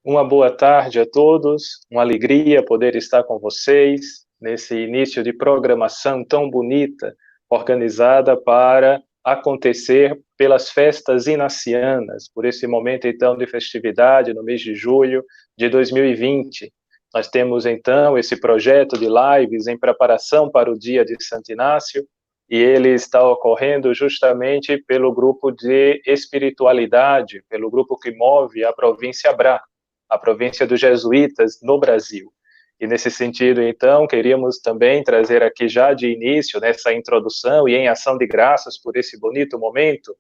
Uma boa tarde a todos, uma alegria poder estar com vocês nesse início de programação tão bonita, organizada para acontecer pelas festas inacianas, por esse momento então de festividade no mês de julho de 2020. Nós temos então esse projeto de lives em preparação para o dia de Santo Inácio, e ele está ocorrendo justamente pelo grupo de espiritualidade, pelo grupo que move a província Brá, a província dos jesuítas no Brasil. E nesse sentido, então, queríamos também trazer aqui já de início, nessa introdução e em ação de graças por esse bonito momento,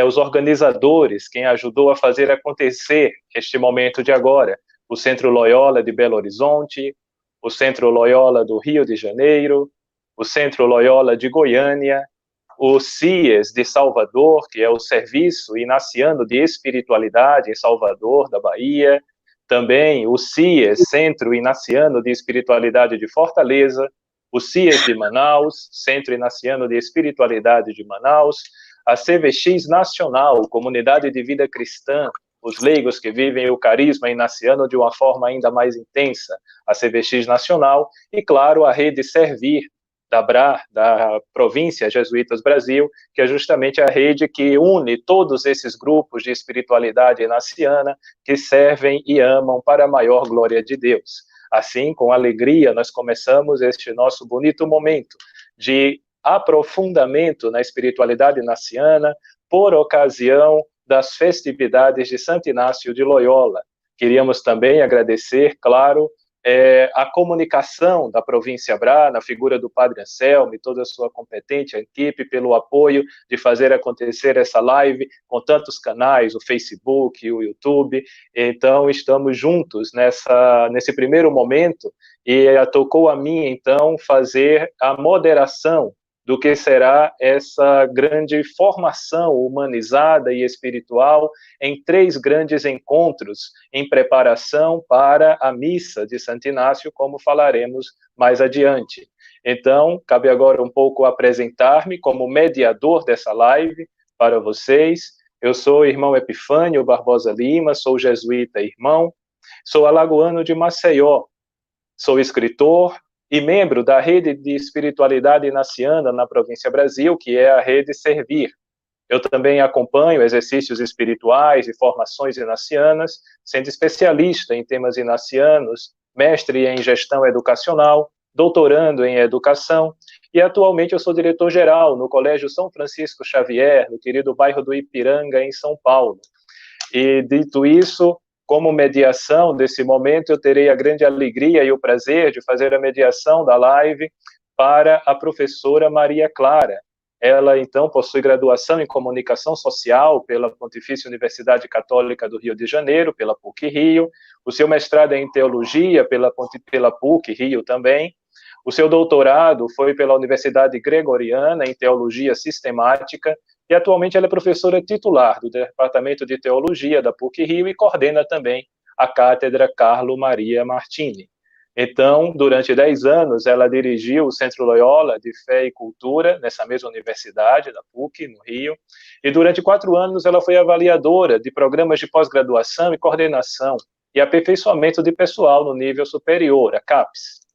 os organizadores, quem ajudou a fazer acontecer este momento de agora, o Centro Loyola de Belo Horizonte, o Centro Loyola do Rio de Janeiro, o Centro Loyola de Goiânia, o CIES de Salvador, que é o Serviço Inaciano de Espiritualidade em Salvador, da Bahia, também o CIES, Centro Inaciano de Espiritualidade de Fortaleza, o CIES de Manaus, Centro Inaciano de Espiritualidade de Manaus, a CVX Nacional, Comunidade de Vida Cristã, os leigos que vivem o carisma inaciano de uma forma ainda mais intensa, a CVX Nacional, e, claro, a Rede Servir, da BRA, da Província Jesuítas Brasil, que é justamente a rede que une todos esses grupos de espiritualidade inaciana que servem e amam para a maior glória de Deus. Assim, com alegria, nós começamos este nosso bonito momento de aprofundamento na espiritualidade inaciana por ocasião das festividades de Santo Inácio de Loyola. Queríamos também agradecer, claro, a comunicação da província Brá, na figura do Padre Anselmo e toda a sua competente equipe, pelo apoio de fazer acontecer essa live com tantos canais, o Facebook, o YouTube. Então, estamos juntos nesse primeiro momento, e tocou a mim, então, fazer a moderação do que será essa grande formação humanizada e espiritual em 3 grandes encontros em preparação para a missa de Santo Inácio, como falaremos mais adiante. Então, cabe agora um pouco apresentar-me como mediador dessa live para vocês. Eu sou o irmão Epifânio Barbosa Lima, sou jesuíta irmão, sou alagoano de Maceió, sou escritor e membro da Rede de Espiritualidade Inaciana na Província Brasil, que é a Rede Servir. Eu também acompanho exercícios espirituais e formações inacianas, sendo especialista em temas inacianos, mestre em gestão educacional, doutorando em educação, e atualmente eu sou diretor-geral no Colégio São Francisco Xavier, no querido bairro do Ipiranga, em São Paulo. E, dito isso, como mediação desse momento, eu terei a grande alegria e o prazer de fazer a mediação da live para a professora Maria Clara. Ela, então, possui graduação em Comunicação Social pela Pontifícia Universidade Católica do Rio de Janeiro, pela PUC-Rio, o seu mestrado é em Teologia pela PUC-Rio também, o seu doutorado foi pela Universidade Gregoriana em Teologia Sistemática, e atualmente ela é professora titular do Departamento de Teologia da PUC-Rio e coordena também a Cátedra Carlo Maria Martini. Então, durante 10 anos, ela dirigiu o Centro Loyola de Fé e Cultura, nessa mesma universidade, da PUC, no Rio, e durante 4 anos ela foi avaliadora de programas de pós-graduação e coordenação e aperfeiçoamento de pessoal no nível superior, a CAPES.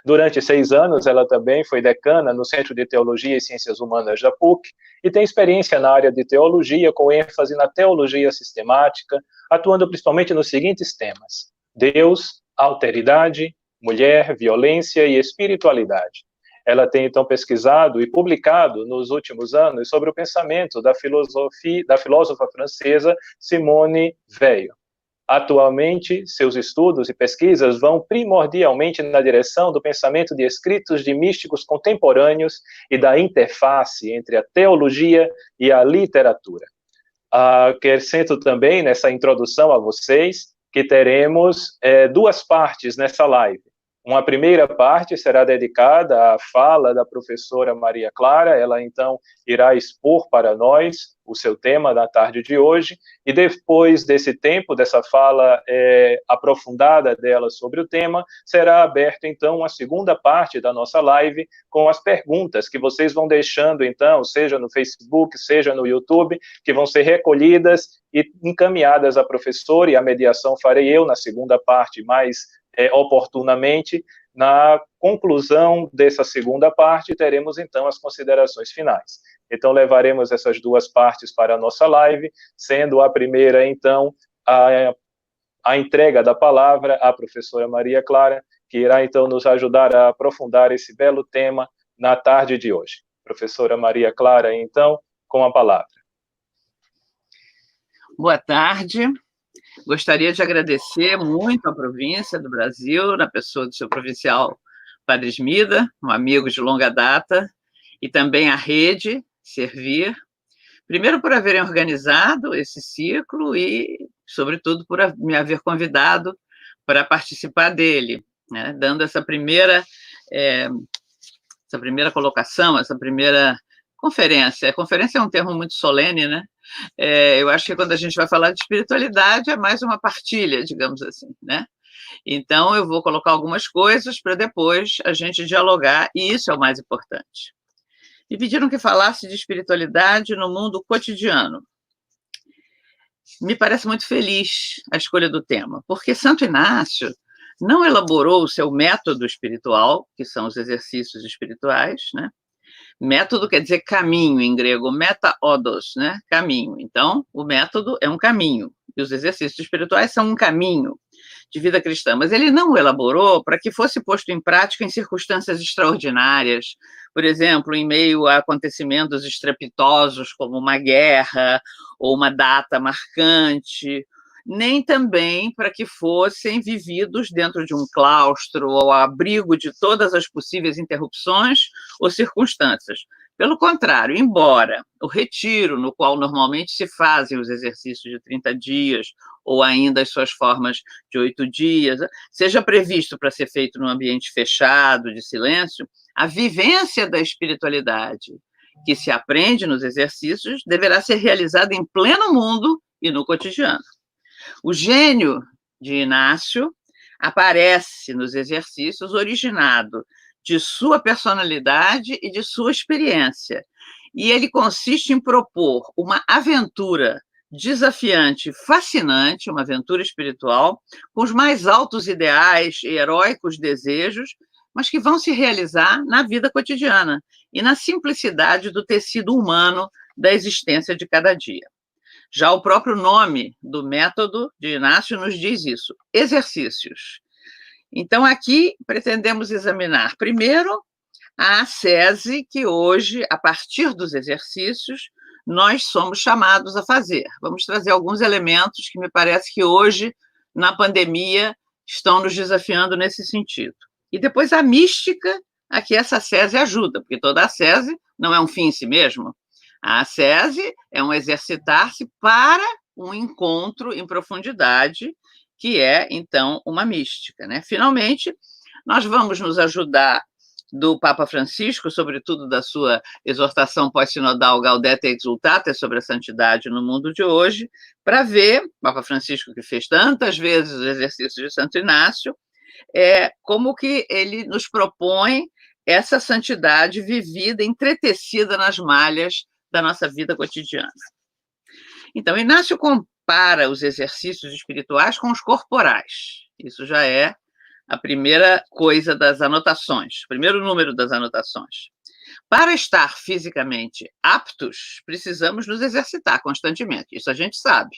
Durante 6 anos, ela também foi decana no Centro de Teologia e Ciências Humanas da PUC e tem experiência na área de teologia, com ênfase na teologia sistemática, atuando principalmente nos seguintes temas: Deus, alteridade, mulher, violência e espiritualidade. Ela tem, então, pesquisado e publicado nos últimos anos sobre o pensamento da filósofa francesa Simone Weil. Atualmente, seus estudos e pesquisas vão primordialmente na direção do pensamento de escritos de místicos contemporâneos e da interface entre a teologia e a literatura. Acrescento também nessa introdução a vocês que teremos 2 partes nessa live. Uma primeira parte será dedicada à fala da professora Maria Clara, ela então irá expor para nós o seu tema na tarde de hoje, e depois desse tempo, dessa fala aprofundada dela sobre o tema, será aberta então a segunda parte da nossa live com as perguntas que vocês vão deixando então, seja no Facebook, seja no YouTube, que vão ser recolhidas e encaminhadas à professora, e a mediação farei eu na segunda parte mais oportunamente. Na conclusão dessa segunda parte, teremos então as considerações finais. Então, levaremos essas duas partes para a nossa live, sendo a primeira, então, a entrega da palavra à professora Maria Clara, que irá então nos ajudar a aprofundar esse belo tema na tarde de hoje. Professora Maria Clara, então, com a palavra. Boa tarde. Gostaria de agradecer muito à província do Brasil, na pessoa do seu provincial Padre Esmida, um amigo de longa data, e também à rede Servir, primeiro por haverem organizado esse ciclo e, sobretudo, por me haver convidado para participar dele, né, dando essa primeira colocação, essa primeira conferência. Conferência é um termo muito solene, né? Eu acho que quando a gente vai falar de espiritualidade é mais uma partilha, digamos assim, né? Então, eu vou colocar algumas coisas para depois a gente dialogar, e isso é o mais importante. Me pediram que falasse de espiritualidade no mundo cotidiano. Me parece muito feliz a escolha do tema, porque Santo Inácio não elaborou o seu método espiritual, que são os exercícios espirituais, né? Método quer dizer caminho em grego, meta-odos, né? Caminho. Então, o método é um caminho, e os exercícios espirituais são um caminho de vida cristã, mas ele não o elaborou para que fosse posto em prática em circunstâncias extraordinárias, por exemplo, em meio a acontecimentos estrepitosos, como uma guerra ou uma data marcante, nem também para que fossem vividos dentro de um claustro ou ao abrigo de todas as possíveis interrupções ou circunstâncias. Pelo contrário, embora o retiro, no qual normalmente se fazem os exercícios de 30 dias, ou ainda as suas formas de 8 dias, seja previsto para ser feito num ambiente fechado, de silêncio, a vivência da espiritualidade que se aprende nos exercícios deverá ser realizada em pleno mundo e no cotidiano. O gênio de Inácio aparece nos exercícios originado de sua personalidade e de sua experiência. E ele consiste em propor uma aventura desafiante, fascinante, uma aventura espiritual, com os mais altos ideais e heróicos desejos, mas que vão se realizar na vida cotidiana e na simplicidade do tecido humano da existência de cada dia. Já o próprio nome do método de Inácio nos diz isso, exercícios. Então, aqui pretendemos examinar, primeiro, a ascese que hoje, a partir dos exercícios, nós somos chamados a fazer. Vamos trazer alguns elementos que me parece que hoje, na pandemia, estão nos desafiando nesse sentido. E depois a mística a que essa ascese ajuda, porque toda ascese não é um fim em si mesmo. A ascese é um exercitar-se para um encontro em profundidade, que é, então, uma mística, né? Finalmente, nós vamos nos ajudar do Papa Francisco, sobretudo da sua exortação pós-sinodal Gaudete et Exultate sobre a santidade no mundo de hoje, para ver, Papa Francisco que fez tantas vezes os exercícios de Santo Inácio, como que ele nos propõe essa santidade vivida, entretecida nas malhas da nossa vida cotidiana. Então, Inácio compara os exercícios espirituais com os corporais. Isso já é a primeira coisa das anotações, o primeiro número das anotações. Para estar fisicamente aptos, precisamos nos exercitar constantemente. Isso a gente sabe,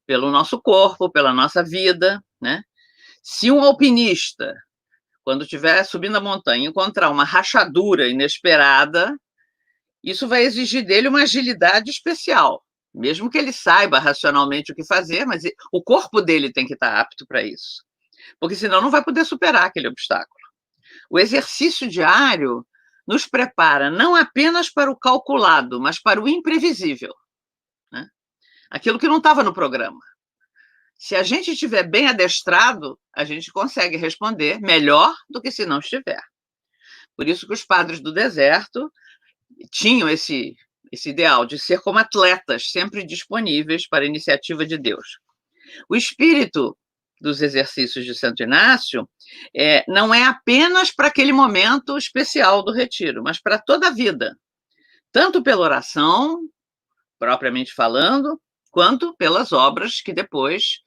pelo nosso corpo, pela nossa vida, né? Se um alpinista, quando estiver subindo a montanha, encontrar uma rachadura inesperada, isso vai exigir dele uma agilidade especial, mesmo que ele saiba racionalmente o que fazer, mas o corpo dele tem que estar apto para isso, porque senão não vai poder superar aquele obstáculo. O exercício diário nos prepara não apenas para o calculado, mas para o imprevisível, né? Aquilo que não estava no programa. Se a gente estiver bem adestrado, a gente consegue responder melhor do que se não estiver. Por isso que os padres do deserto tinham esse ideal de ser como atletas, sempre disponíveis para a iniciativa de Deus. O espírito dos exercícios de Santo Inácio não é apenas para aquele momento especial do retiro, mas para toda a vida, tanto pela oração, propriamente falando, quanto pelas obras que depois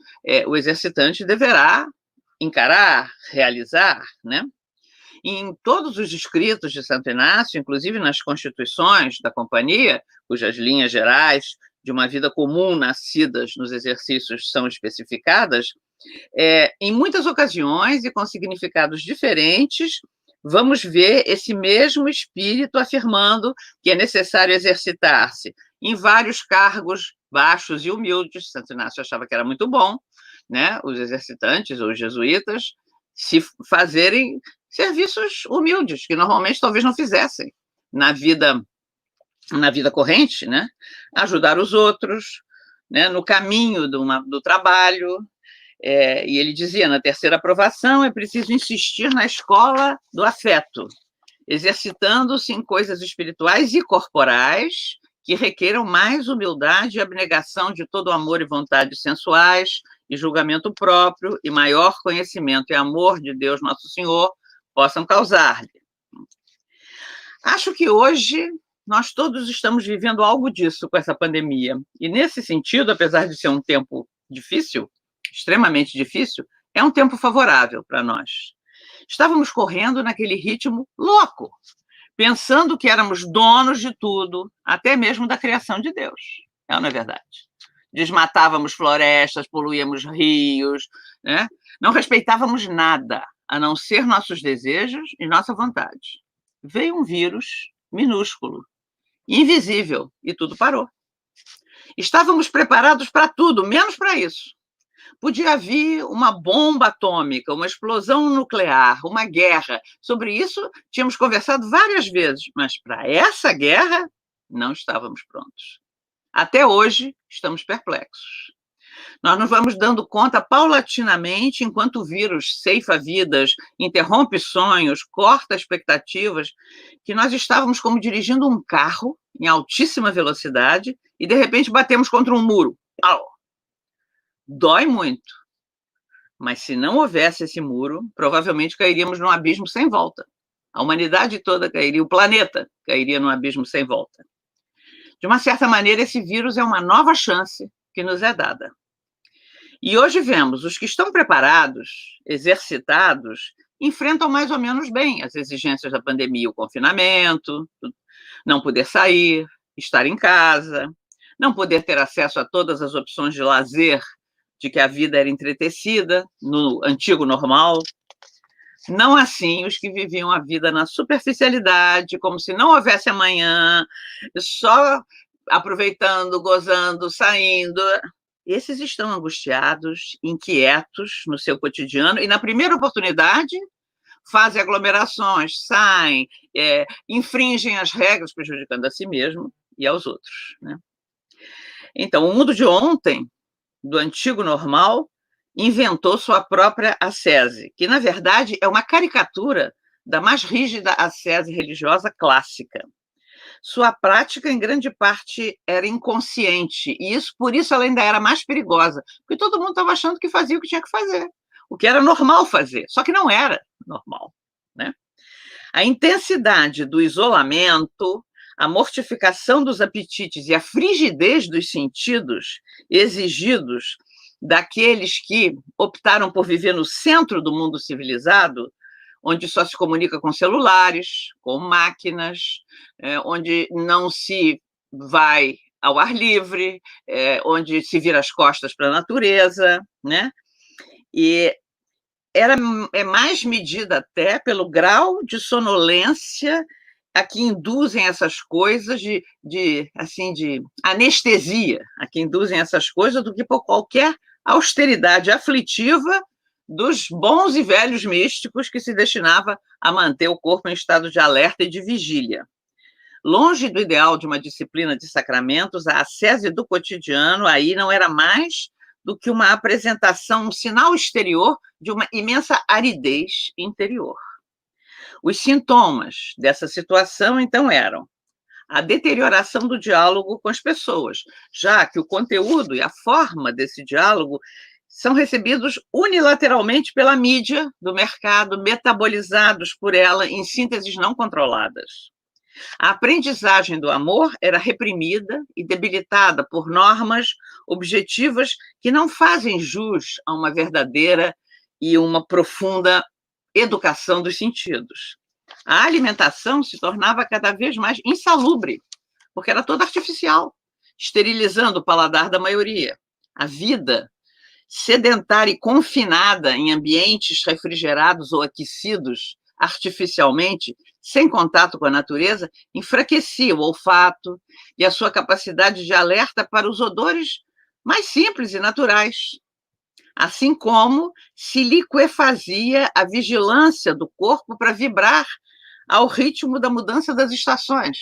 o exercitante deverá encarar, realizar, né? Em todos os escritos de Santo Inácio, inclusive nas constituições da companhia, cujas linhas gerais de uma vida comum nascidas nos exercícios são especificadas, em muitas ocasiões e com significados diferentes, vamos ver esse mesmo espírito afirmando que é necessário exercitar-se em vários cargos baixos e humildes. Santo Inácio achava que era muito bom, né, os exercitantes ou os jesuítas se fazerem serviços humildes, que normalmente talvez não fizessem na vida corrente, né? Ajudar os outros, né, no caminho do trabalho. E ele dizia, na terceira aprovação, é preciso insistir na escola do afeto, exercitando-se em coisas espirituais e corporais que requeram mais humildade e abnegação de todo amor e vontade sensuais e julgamento próprio e maior conhecimento e amor de Deus Nosso Senhor possam causar-lhe. Acho que hoje nós todos estamos vivendo algo disso com essa pandemia. E, nesse sentido, apesar de ser um tempo difícil, extremamente difícil, é um tempo favorável para nós. Estávamos correndo naquele ritmo louco, pensando que éramos donos de tudo, até mesmo da criação de Deus. Não é verdade? Desmatávamos florestas, poluíamos rios, né? Não respeitávamos nada, a não ser nossos desejos e nossa vontade. Veio um vírus minúsculo, invisível, e tudo parou. Estávamos preparados para tudo, menos para isso. Podia vir uma bomba atômica, uma explosão nuclear, uma guerra. Sobre isso, tínhamos conversado várias vezes, mas para essa guerra, não estávamos prontos. Até hoje, estamos perplexos. Nós nos vamos dando conta paulatinamente, enquanto o vírus ceifa vidas, interrompe sonhos, corta expectativas, que nós estávamos como dirigindo um carro em altíssima velocidade e, de repente, batemos contra um muro. Au! Dói muito. Mas se não houvesse esse muro, provavelmente cairíamos num abismo sem volta. A humanidade toda cairia, o planeta cairia num abismo sem volta. De uma certa maneira, esse vírus é uma nova chance que nos é dada. E hoje vemos, os que estão preparados, exercitados, enfrentam mais ou menos bem as exigências da pandemia, o confinamento, não poder sair, estar em casa, não poder ter acesso a todas as opções de lazer de que a vida era entretecida no antigo normal. Não assim os que viviam a vida na superficialidade, como se não houvesse amanhã, só aproveitando, gozando, saindo. Esses estão angustiados, inquietos no seu cotidiano e, na primeira oportunidade, fazem aglomerações, saem, infringem as regras, prejudicando a si mesmo e aos outros, né? Então, o mundo de ontem, do antigo normal, inventou sua própria ascese, que, na verdade, é uma caricatura da mais rígida ascese religiosa clássica. Sua prática, em grande parte, era inconsciente, e por isso ela ainda era mais perigosa, porque todo mundo estava achando que fazia o que tinha que fazer, o que era normal fazer, só que não era normal, né? A intensidade do isolamento, a mortificação dos apetites e a frigidez dos sentidos exigidos daqueles que optaram por viver no centro do mundo civilizado, onde só se comunica com celulares, com máquinas, onde não se vai ao ar livre, onde se vira as costas para a natureza, né? E é mais medida até pelo grau de sonolência a que induzem essas coisas, de anestesia, a que induzem essas coisas, do que por qualquer austeridade aflitiva dos bons e velhos místicos que se destinava a manter o corpo em estado de alerta e de vigília. Longe do ideal de uma disciplina de sacramentos, a ascese do cotidiano aí não era mais do que uma apresentação, um sinal exterior de uma imensa aridez interior. Os sintomas dessa situação, então, eram a deterioração do diálogo com as pessoas, já que o conteúdo e a forma desse diálogo são recebidos unilateralmente pela mídia do mercado, metabolizados por ela em sínteses não controladas. A aprendizagem do amor era reprimida e debilitada por normas objetivas que não fazem jus a uma verdadeira e uma profunda educação dos sentidos. A alimentação se tornava cada vez mais insalubre, porque era toda artificial, esterilizando o paladar da maioria. A vida, sedentária e confinada em ambientes refrigerados ou aquecidos artificialmente, sem contato com a natureza, enfraquecia o olfato e a sua capacidade de alerta para os odores mais simples e naturais, assim como se liquefazia a vigilância do corpo para vibrar ao ritmo da mudança das estações.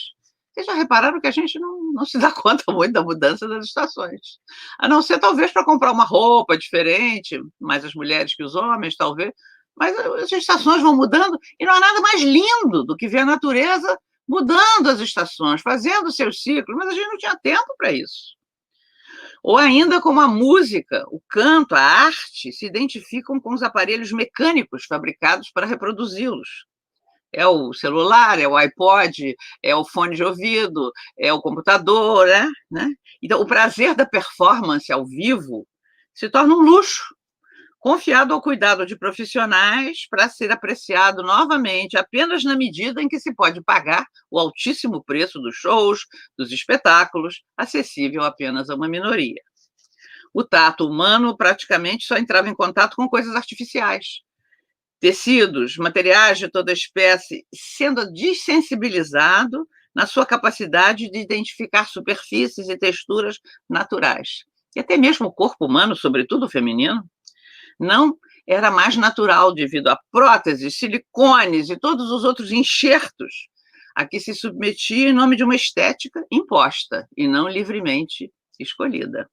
Vocês já repararam que a gente não se dá conta muito da mudança das estações, a não ser talvez para comprar uma roupa diferente, mais as mulheres que os homens, talvez, mas as estações vão mudando e não há nada mais lindo do que ver a natureza mudando as estações, fazendo seus ciclos, mas a gente não tinha tempo para isso. Ou ainda como a música, o canto, a arte se identificam com os aparelhos mecânicos fabricados para reproduzi-los. É o celular, é o iPod, é o fone de ouvido, é o computador, né? Então, o prazer da performance ao vivo se torna um luxo, confiado ao cuidado de profissionais para ser apreciado novamente apenas na medida em que se pode pagar o altíssimo preço dos shows, dos espetáculos, acessível apenas a uma minoria. O tato humano praticamente só entrava em contato com coisas artificiais. Tecidos, materiais de toda espécie, sendo desensibilizado na sua capacidade de identificar superfícies e texturas naturais. E até mesmo o corpo humano, sobretudo o feminino, não era mais natural devido a próteses, silicones e todos os outros enxertos a que se submetia em nome de uma estética imposta e não livremente escolhida.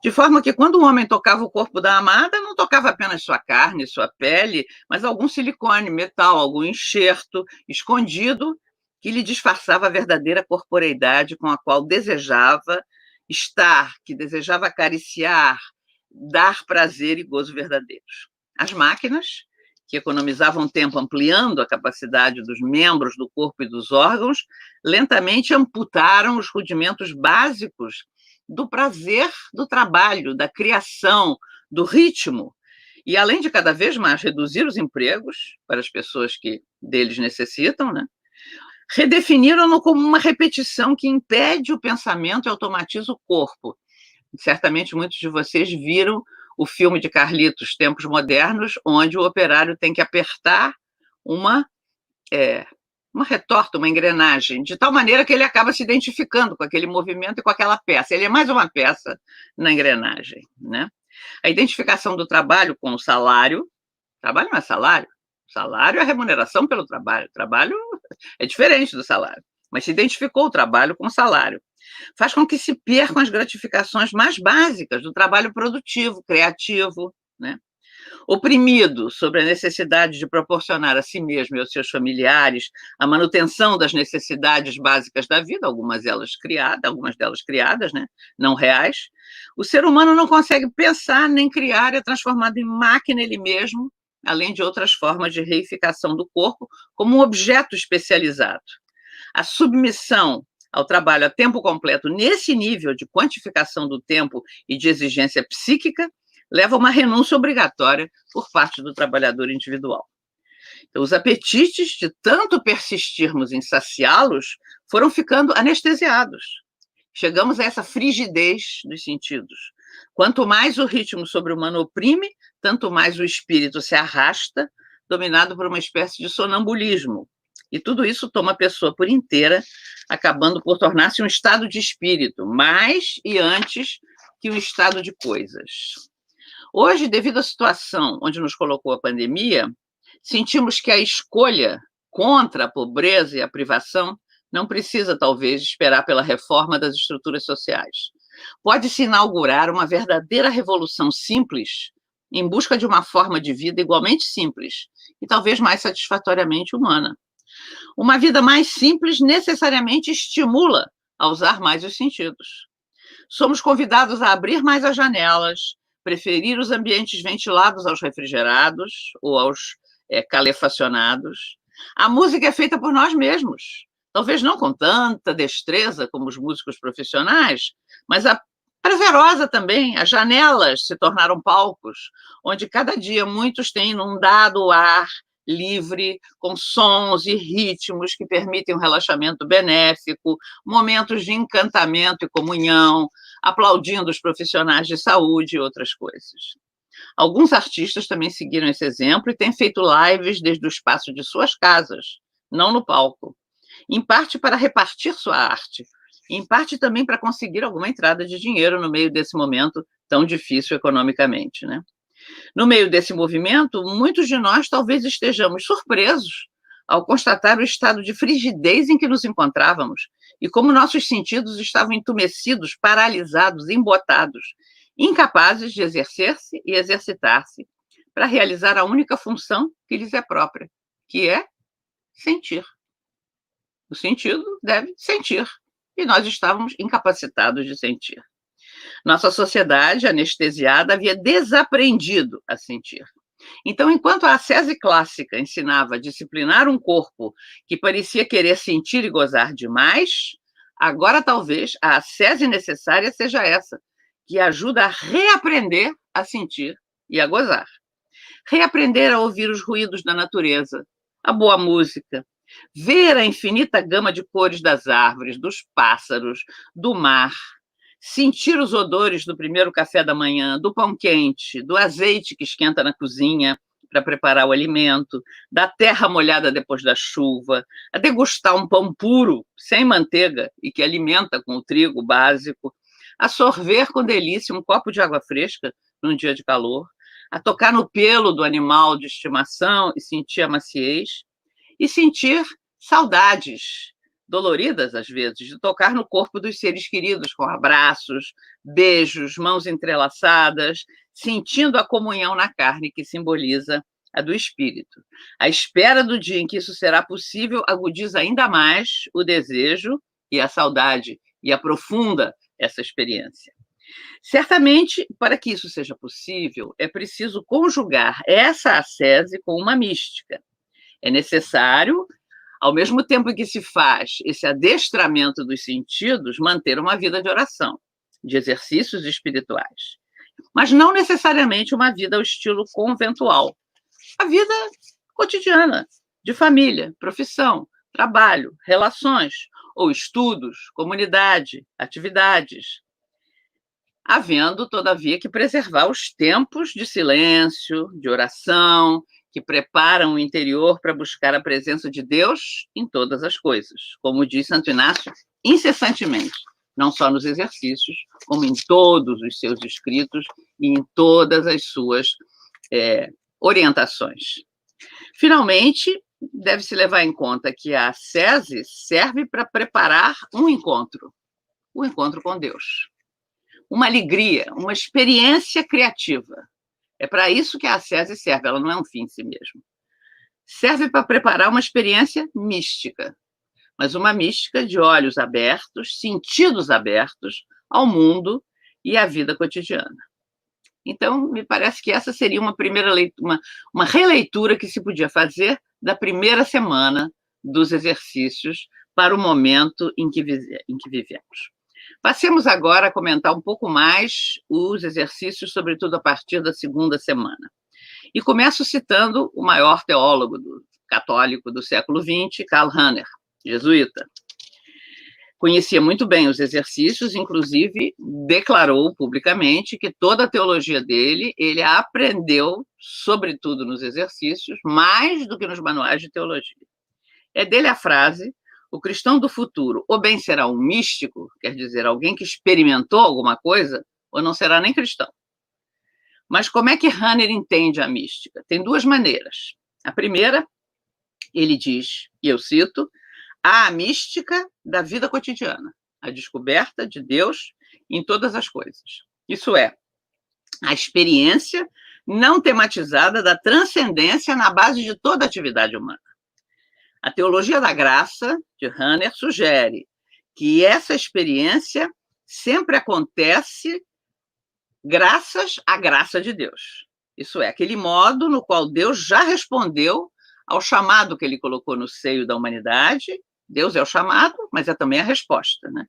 De forma que, quando o homem tocava o corpo da amada, não tocava apenas sua carne, sua pele, mas algum silicone, metal, algum enxerto escondido que lhe disfarçava a verdadeira corporeidade com a qual desejava estar, que desejava acariciar, dar prazer e gozo verdadeiros. As máquinas, que economizavam tempo ampliando a capacidade dos membros do corpo e dos órgãos, lentamente amputaram os rudimentos básicos do prazer do trabalho, da criação, do ritmo, e além de cada vez mais reduzir os empregos para as pessoas que deles necessitam, né, redefiniram-no como uma repetição que impede o pensamento e automatiza o corpo. Certamente muitos de vocês viram o filme de Carlitos, Tempos Modernos, onde o operário tem que apertar uma retorta, uma engrenagem, de tal maneira que ele acaba se identificando com aquele movimento e com aquela peça. Ele é mais uma peça na engrenagem, né? A identificação do trabalho com o salário não é salário, salário é a remuneração pelo trabalho, trabalho é diferente do salário, mas se identificou o trabalho com o salário. Faz com que se percam as gratificações mais básicas do trabalho produtivo, criativo, né? Oprimido sobre a necessidade de proporcionar a si mesmo e aos seus familiares a manutenção das necessidades básicas da vida, algumas delas criadas, né? Não reais, o ser humano não consegue pensar nem criar, é transformado em máquina ele mesmo, além de outras formas de reificação do corpo, como um objeto especializado. A submissão ao trabalho a tempo completo nesse nível de quantificação do tempo e de exigência psíquica leva a uma renúncia obrigatória por parte do trabalhador individual. Então, os apetites, de tanto persistirmos em saciá-los, foram ficando anestesiados. Chegamos a essa frigidez dos sentidos. Quanto mais o ritmo sobre-humano oprime, tanto mais o espírito se arrasta, dominado por uma espécie de sonambulismo. E tudo isso toma a pessoa por inteira, acabando por tornar-se um estado de espírito, mais e antes que um estado de coisas. Hoje, devido à situação onde nos colocou a pandemia, sentimos que a escolha contra a pobreza e a privação não precisa, talvez, esperar pela reforma das estruturas sociais. pode-se inaugurar uma verdadeira revolução simples em busca de uma forma de vida igualmente simples e talvez mais satisfatoriamente humana. Uma vida mais simples necessariamente estimula a usar mais os sentidos. Somos convidados a abrir mais as janelas, preferir os ambientes ventilados aos refrigerados ou aos calefacionados. A música é feita por nós mesmos, talvez não com tanta destreza como os músicos profissionais, mas prazerosa também. As janelas se tornaram palcos, onde cada dia muitos têm inundado o ar livre, com sons e ritmos que permitem um relaxamento benéfico, momentos de encantamento e comunhão, aplaudindo os profissionais de saúde e outras coisas. Alguns artistas também seguiram esse exemplo e têm feito lives desde o espaço de suas casas, não no palco, em parte para repartir sua arte, em parte também para conseguir alguma entrada de dinheiro no meio desse momento tão difícil economicamente, né? No meio desse movimento, muitos de nós talvez estejamos surpresos ao constatar o estado de frigidez em que nos encontrávamos e como nossos sentidos estavam entumecidos, paralisados, embotados, incapazes de exercer-se e exercitar-se para realizar a única função que lhes é própria, que é sentir. O sentido deve sentir, e nós estávamos incapacitados de sentir. Nossa sociedade, anestesiada, havia desaprendido a sentir. Então, enquanto a ascese clássica ensinava a disciplinar um corpo que parecia querer sentir e gozar demais, agora talvez a ascese necessária seja essa, que ajuda a reaprender a sentir e a gozar. Reaprender a ouvir os ruídos da natureza, a boa música, ver a infinita gama de cores das árvores, dos pássaros, do mar, sentir os odores do primeiro café da manhã, do pão quente, do azeite que esquenta na cozinha para preparar o alimento, da terra molhada depois da chuva, a degustar um pão puro, sem manteiga e que alimenta com o trigo básico, a sorver com delícia um copo de água fresca num dia de calor, a tocar no pelo do animal de estimação e sentir a maciez, e sentir saudades, doloridas às vezes, de tocar no corpo dos seres queridos com abraços, beijos, mãos entrelaçadas, sentindo a comunhão na carne que simboliza a do espírito. A espera do dia em que isso será possível agudiza ainda mais o desejo e a saudade e aprofunda essa experiência. Certamente, para que isso seja possível, é preciso conjugar essa ascese com uma mística. É necessário, ao mesmo tempo que se faz esse adestramento dos sentidos, manter uma vida de oração, de exercícios espirituais. Mas não necessariamente uma vida ao estilo conventual. A vida cotidiana, de família, profissão, trabalho, relações, ou estudos, comunidade, atividades. Havendo, todavia, que preservar os tempos de silêncio, de oração, que preparam o interior para buscar a presença de Deus em todas as coisas, como diz Santo Inácio, incessantemente, não só nos exercícios, como em todos os seus escritos e em todas as suas orientações. Finalmente, deve-se levar em conta que a ascese serve para preparar um encontro, o encontro com Deus. Uma alegria, uma experiência criativa. É para isso que a ascese serve, ela não é um fim em si mesmo. Serve para preparar uma experiência mística, mas uma mística de olhos abertos, sentidos abertos ao mundo e à vida cotidiana. Então, me parece que essa seria uma primeira leitura, uma releitura que se podia fazer da primeira semana dos exercícios para o momento em que vivemos. Passemos agora a comentar um pouco mais os exercícios, sobretudo a partir da segunda semana. E começo citando o maior teólogo católico do século XX, Karl Rahner, jesuíta. Conhecia muito bem os exercícios, inclusive declarou publicamente que toda a teologia dele, ele a aprendeu, sobretudo nos exercícios, mais do que nos manuais de teologia. É dele a frase: o cristão do futuro ou bem será um místico, quer dizer, alguém que experimentou alguma coisa, ou não será nem cristão. Mas como é que Rahner entende a mística? Tem duas maneiras. A primeira, ele diz, e eu cito, há a mística da vida cotidiana, a descoberta de Deus em todas as coisas. Isso é, a experiência não tematizada da transcendência na base de toda a atividade humana. A teologia da graça, de Rahner, sugere que essa experiência sempre acontece graças à graça de Deus. Isso é, aquele modo no qual Deus já respondeu ao chamado que ele colocou no seio da humanidade. Deus é o chamado, mas é também a resposta, né?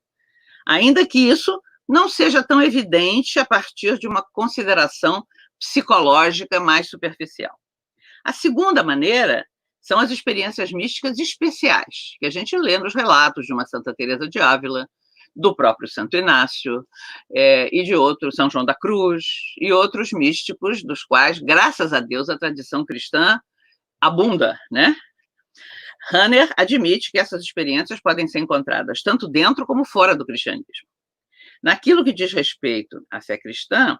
Ainda que isso não seja tão evidente a partir de uma consideração psicológica mais superficial. A segunda maneira são as experiências místicas especiais, que a gente lê nos relatos de uma Santa Teresa de Ávila, do próprio Santo Inácio, e de outros, São João da Cruz, e outros místicos, dos quais, graças a Deus, a tradição cristã abunda, né? Rahner admite que essas experiências podem ser encontradas tanto dentro como fora do cristianismo. Naquilo que diz respeito à fé cristã,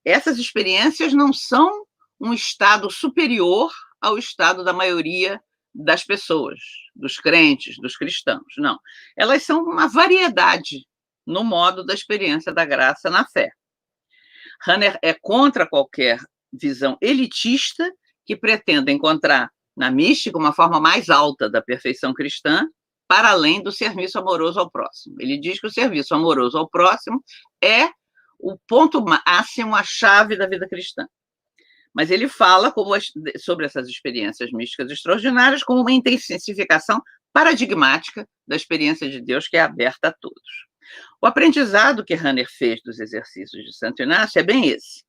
essas experiências não são um estado superior ao estado da maioria das pessoas, dos crentes, dos cristãos, não. Elas são uma variedade no modo da experiência da graça na fé. Rahner é contra qualquer visão elitista que pretenda encontrar na mística uma forma mais alta da perfeição cristã, para além do serviço amoroso ao próximo. Ele diz que o serviço amoroso ao próximo é o ponto máximo, a chave da vida cristã. Mas ele fala sobre essas experiências místicas extraordinárias como uma intensificação paradigmática da experiência de Deus que é aberta a todos. O aprendizado que Rahner fez dos exercícios de Santo Inácio é bem esse.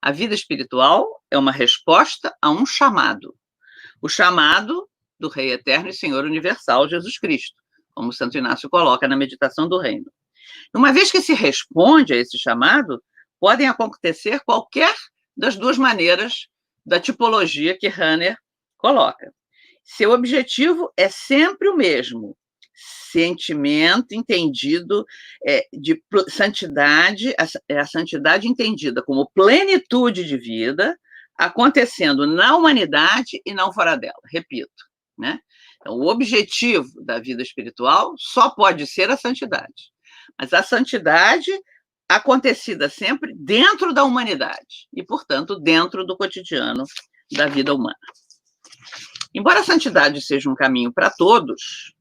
A vida espiritual é uma resposta a um chamado. O chamado do Rei Eterno e Senhor Universal, Jesus Cristo, como Santo Inácio coloca na Meditação do Reino. Uma vez que se responde a esse chamado, podem acontecer qualquer das duas maneiras da tipologia que Rahner coloca. Seu objetivo é sempre o mesmo, sentimento entendido de santidade, a santidade entendida como plenitude de vida, acontecendo na humanidade e não fora dela, repito, né? Então, o objetivo da vida espiritual só pode ser a santidade, mas a santidade acontecida sempre dentro da humanidade e, portanto, dentro do cotidiano da vida humana. Embora a santidade seja um caminho para todos,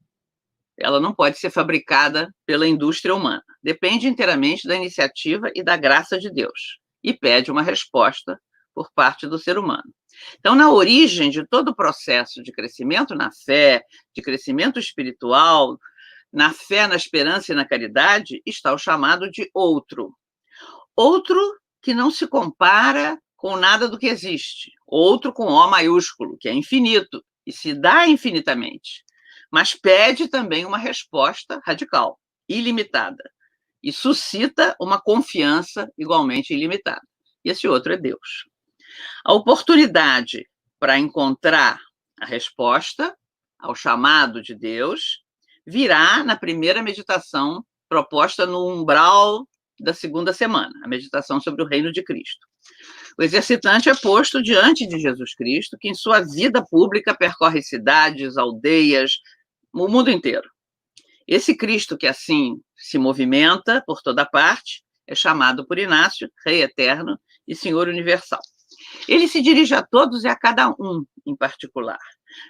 ela não pode ser fabricada pela indústria humana. Depende inteiramente da iniciativa e da graça de Deus e pede uma resposta por parte do ser humano. Então, na origem de todo o processo de crescimento na fé, de crescimento espiritual, na fé, na esperança e na caridade, está o chamado de outro. Outro que não se compara com nada do que existe. Outro com O maiúsculo, que é infinito e se dá infinitamente, mas pede também uma resposta radical, ilimitada, e suscita uma confiança igualmente ilimitada. E esse outro é Deus. A oportunidade para encontrar a resposta ao chamado de Deus virá na primeira meditação proposta no umbral da segunda semana, a meditação sobre o reino de Cristo. O exercitante é posto diante de Jesus Cristo, que em sua vida pública percorre cidades, aldeias, o mundo inteiro. Esse Cristo que assim se movimenta por toda parte é chamado por Inácio, Rei Eterno e Senhor Universal. Ele se dirige a todos e a cada um em particular.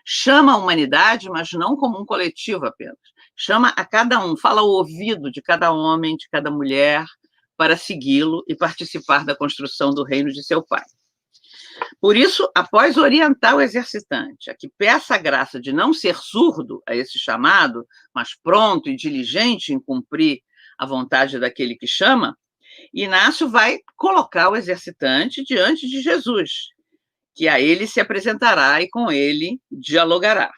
Chama a humanidade, mas não como um coletivo apenas. Chama a cada um, fala ao ouvido de cada homem, de cada mulher, para segui-lo e participar da construção do reino de seu Pai. Por isso, após orientar o exercitante a que peça a graça de não ser surdo a esse chamado, mas pronto e diligente em cumprir a vontade daquele que chama, Inácio vai colocar o exercitante diante de Jesus, que a ele se apresentará e com ele dialogará.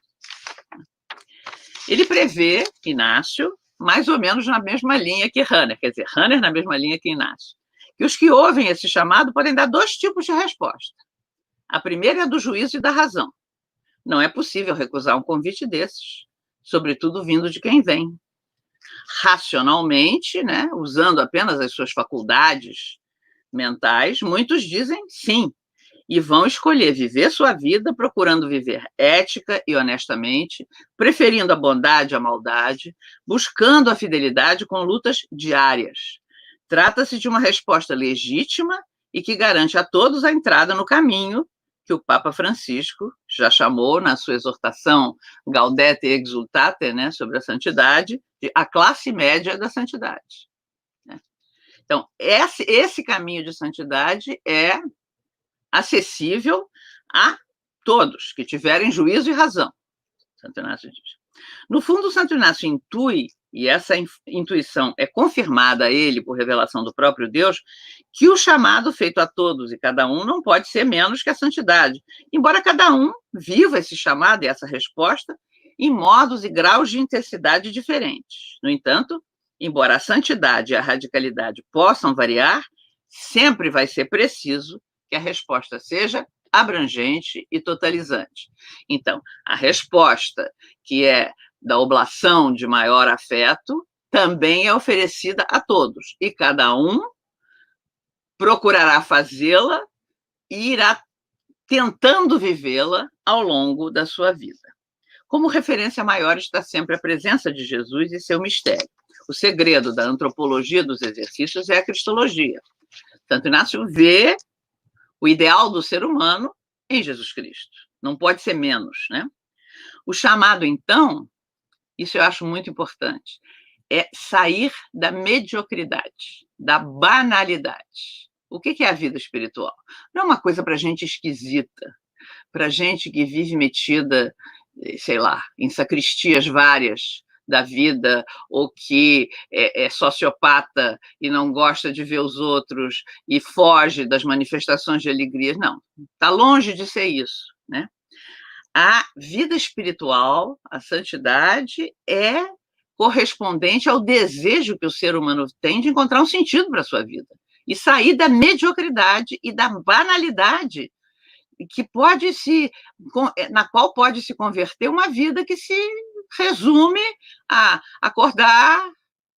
Ele prevê, Inácio, mais ou menos na mesma linha que Rahner, quer dizer, Rahner na mesma linha que Inácio, que os que ouvem esse chamado podem dar dois tipos de resposta. A primeira é a do juízo e da razão. Não é possível recusar um convite desses, sobretudo vindo de quem vem. Racionalmente, né, usando apenas as suas faculdades mentais, muitos dizem sim, e vão escolher viver sua vida procurando viver ética e honestamente, preferindo a bondade à maldade, buscando a fidelidade com lutas diárias, Trata-se de uma resposta legítima e que garante a todos a entrada no caminho que o Papa Francisco já chamou na sua exortação Gaudete et Exsultate, né, sobre a santidade, de a classe média da santidade. Né? Então, esse caminho de santidade é acessível a todos que tiverem juízo e razão, Santo Inácio diz. No fundo, Santo Inácio intui, e essa intuição é confirmada a ele por revelação do próprio Deus, que o chamado feito a todos e cada um não pode ser menos que a santidade, embora cada um viva esse chamado e essa resposta em modos e graus de intensidade diferentes. No entanto, embora a santidade e a radicalidade possam variar, sempre vai ser preciso que a resposta seja abrangente e totalizante. Então, a resposta que é da oblação de maior afeto também é oferecida a todos, e cada um procurará fazê-la e irá tentando vivê-la ao longo da sua vida. Como referência maior está sempre a presença de Jesus e seu mistério. O segredo da antropologia dos exercícios é a cristologia. Santo Inácio vê o ideal do ser humano em Jesus Cristo. Não pode ser menos, né? O chamado, então, isso eu acho muito importante, é sair da mediocridade, da banalidade. O que é a vida espiritual? Não é uma coisa para gente esquisita, para gente que vive metida, sei lá, em sacristias várias da vida, ou que é sociopata e não gosta de ver os outros e foge das manifestações de alegria. Não, está longe de ser isso, né? A vida espiritual, a santidade, é correspondente ao desejo que o ser humano tem de encontrar um sentido para a sua vida e sair da mediocridade e da banalidade na qual pode se converter uma vida que se resume a acordar,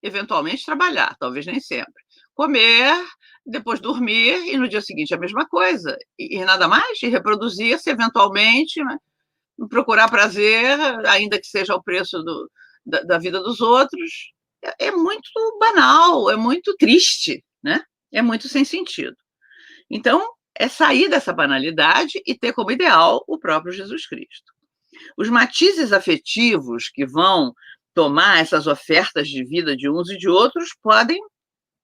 eventualmente trabalhar, talvez nem sempre, comer, depois dormir e no dia seguinte a mesma coisa, e nada mais, e reproduzir-se eventualmente, né? Procurar prazer, ainda que seja ao preço da vida dos outros, é muito banal, é muito triste, né? É muito sem sentido. Então, é sair dessa banalidade e ter como ideal o próprio Jesus Cristo. Os matizes afetivos que vão tomar essas ofertas de vida de uns e de outros podem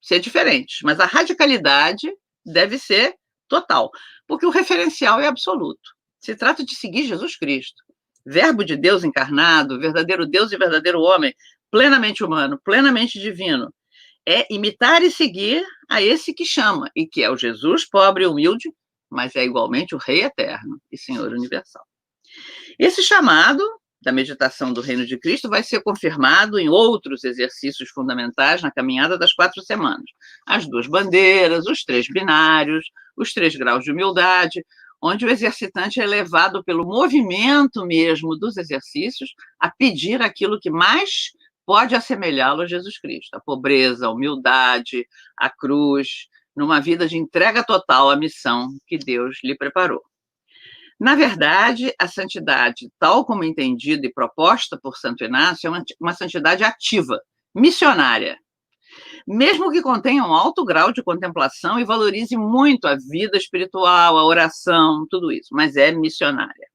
ser diferentes, mas a radicalidade deve ser total, porque o referencial é absoluto. Se trata de seguir Jesus Cristo, Verbo de Deus encarnado, verdadeiro Deus e verdadeiro homem, plenamente humano, plenamente divino. É imitar e seguir a esse que chama, e que é o Jesus pobre e humilde, mas é igualmente o Rei eterno e Senhor universal. Esse chamado da meditação do Reino de Cristo vai ser confirmado em outros exercícios fundamentais na caminhada das 4 semanas. As 2 bandeiras, os 3 binários, os 3 graus de humildade, onde o exercitante é levado pelo movimento mesmo dos exercícios a pedir aquilo que mais pode assemelhá-lo a Jesus Cristo, a pobreza, a humildade, a cruz, numa vida de entrega total à missão que Deus lhe preparou. Na verdade, a santidade, tal como entendida e proposta por Santo Inácio, é uma santidade ativa, missionária, mesmo que contenha um alto grau de contemplação e valorize muito a vida espiritual, a oração, tudo isso, mas é missionária.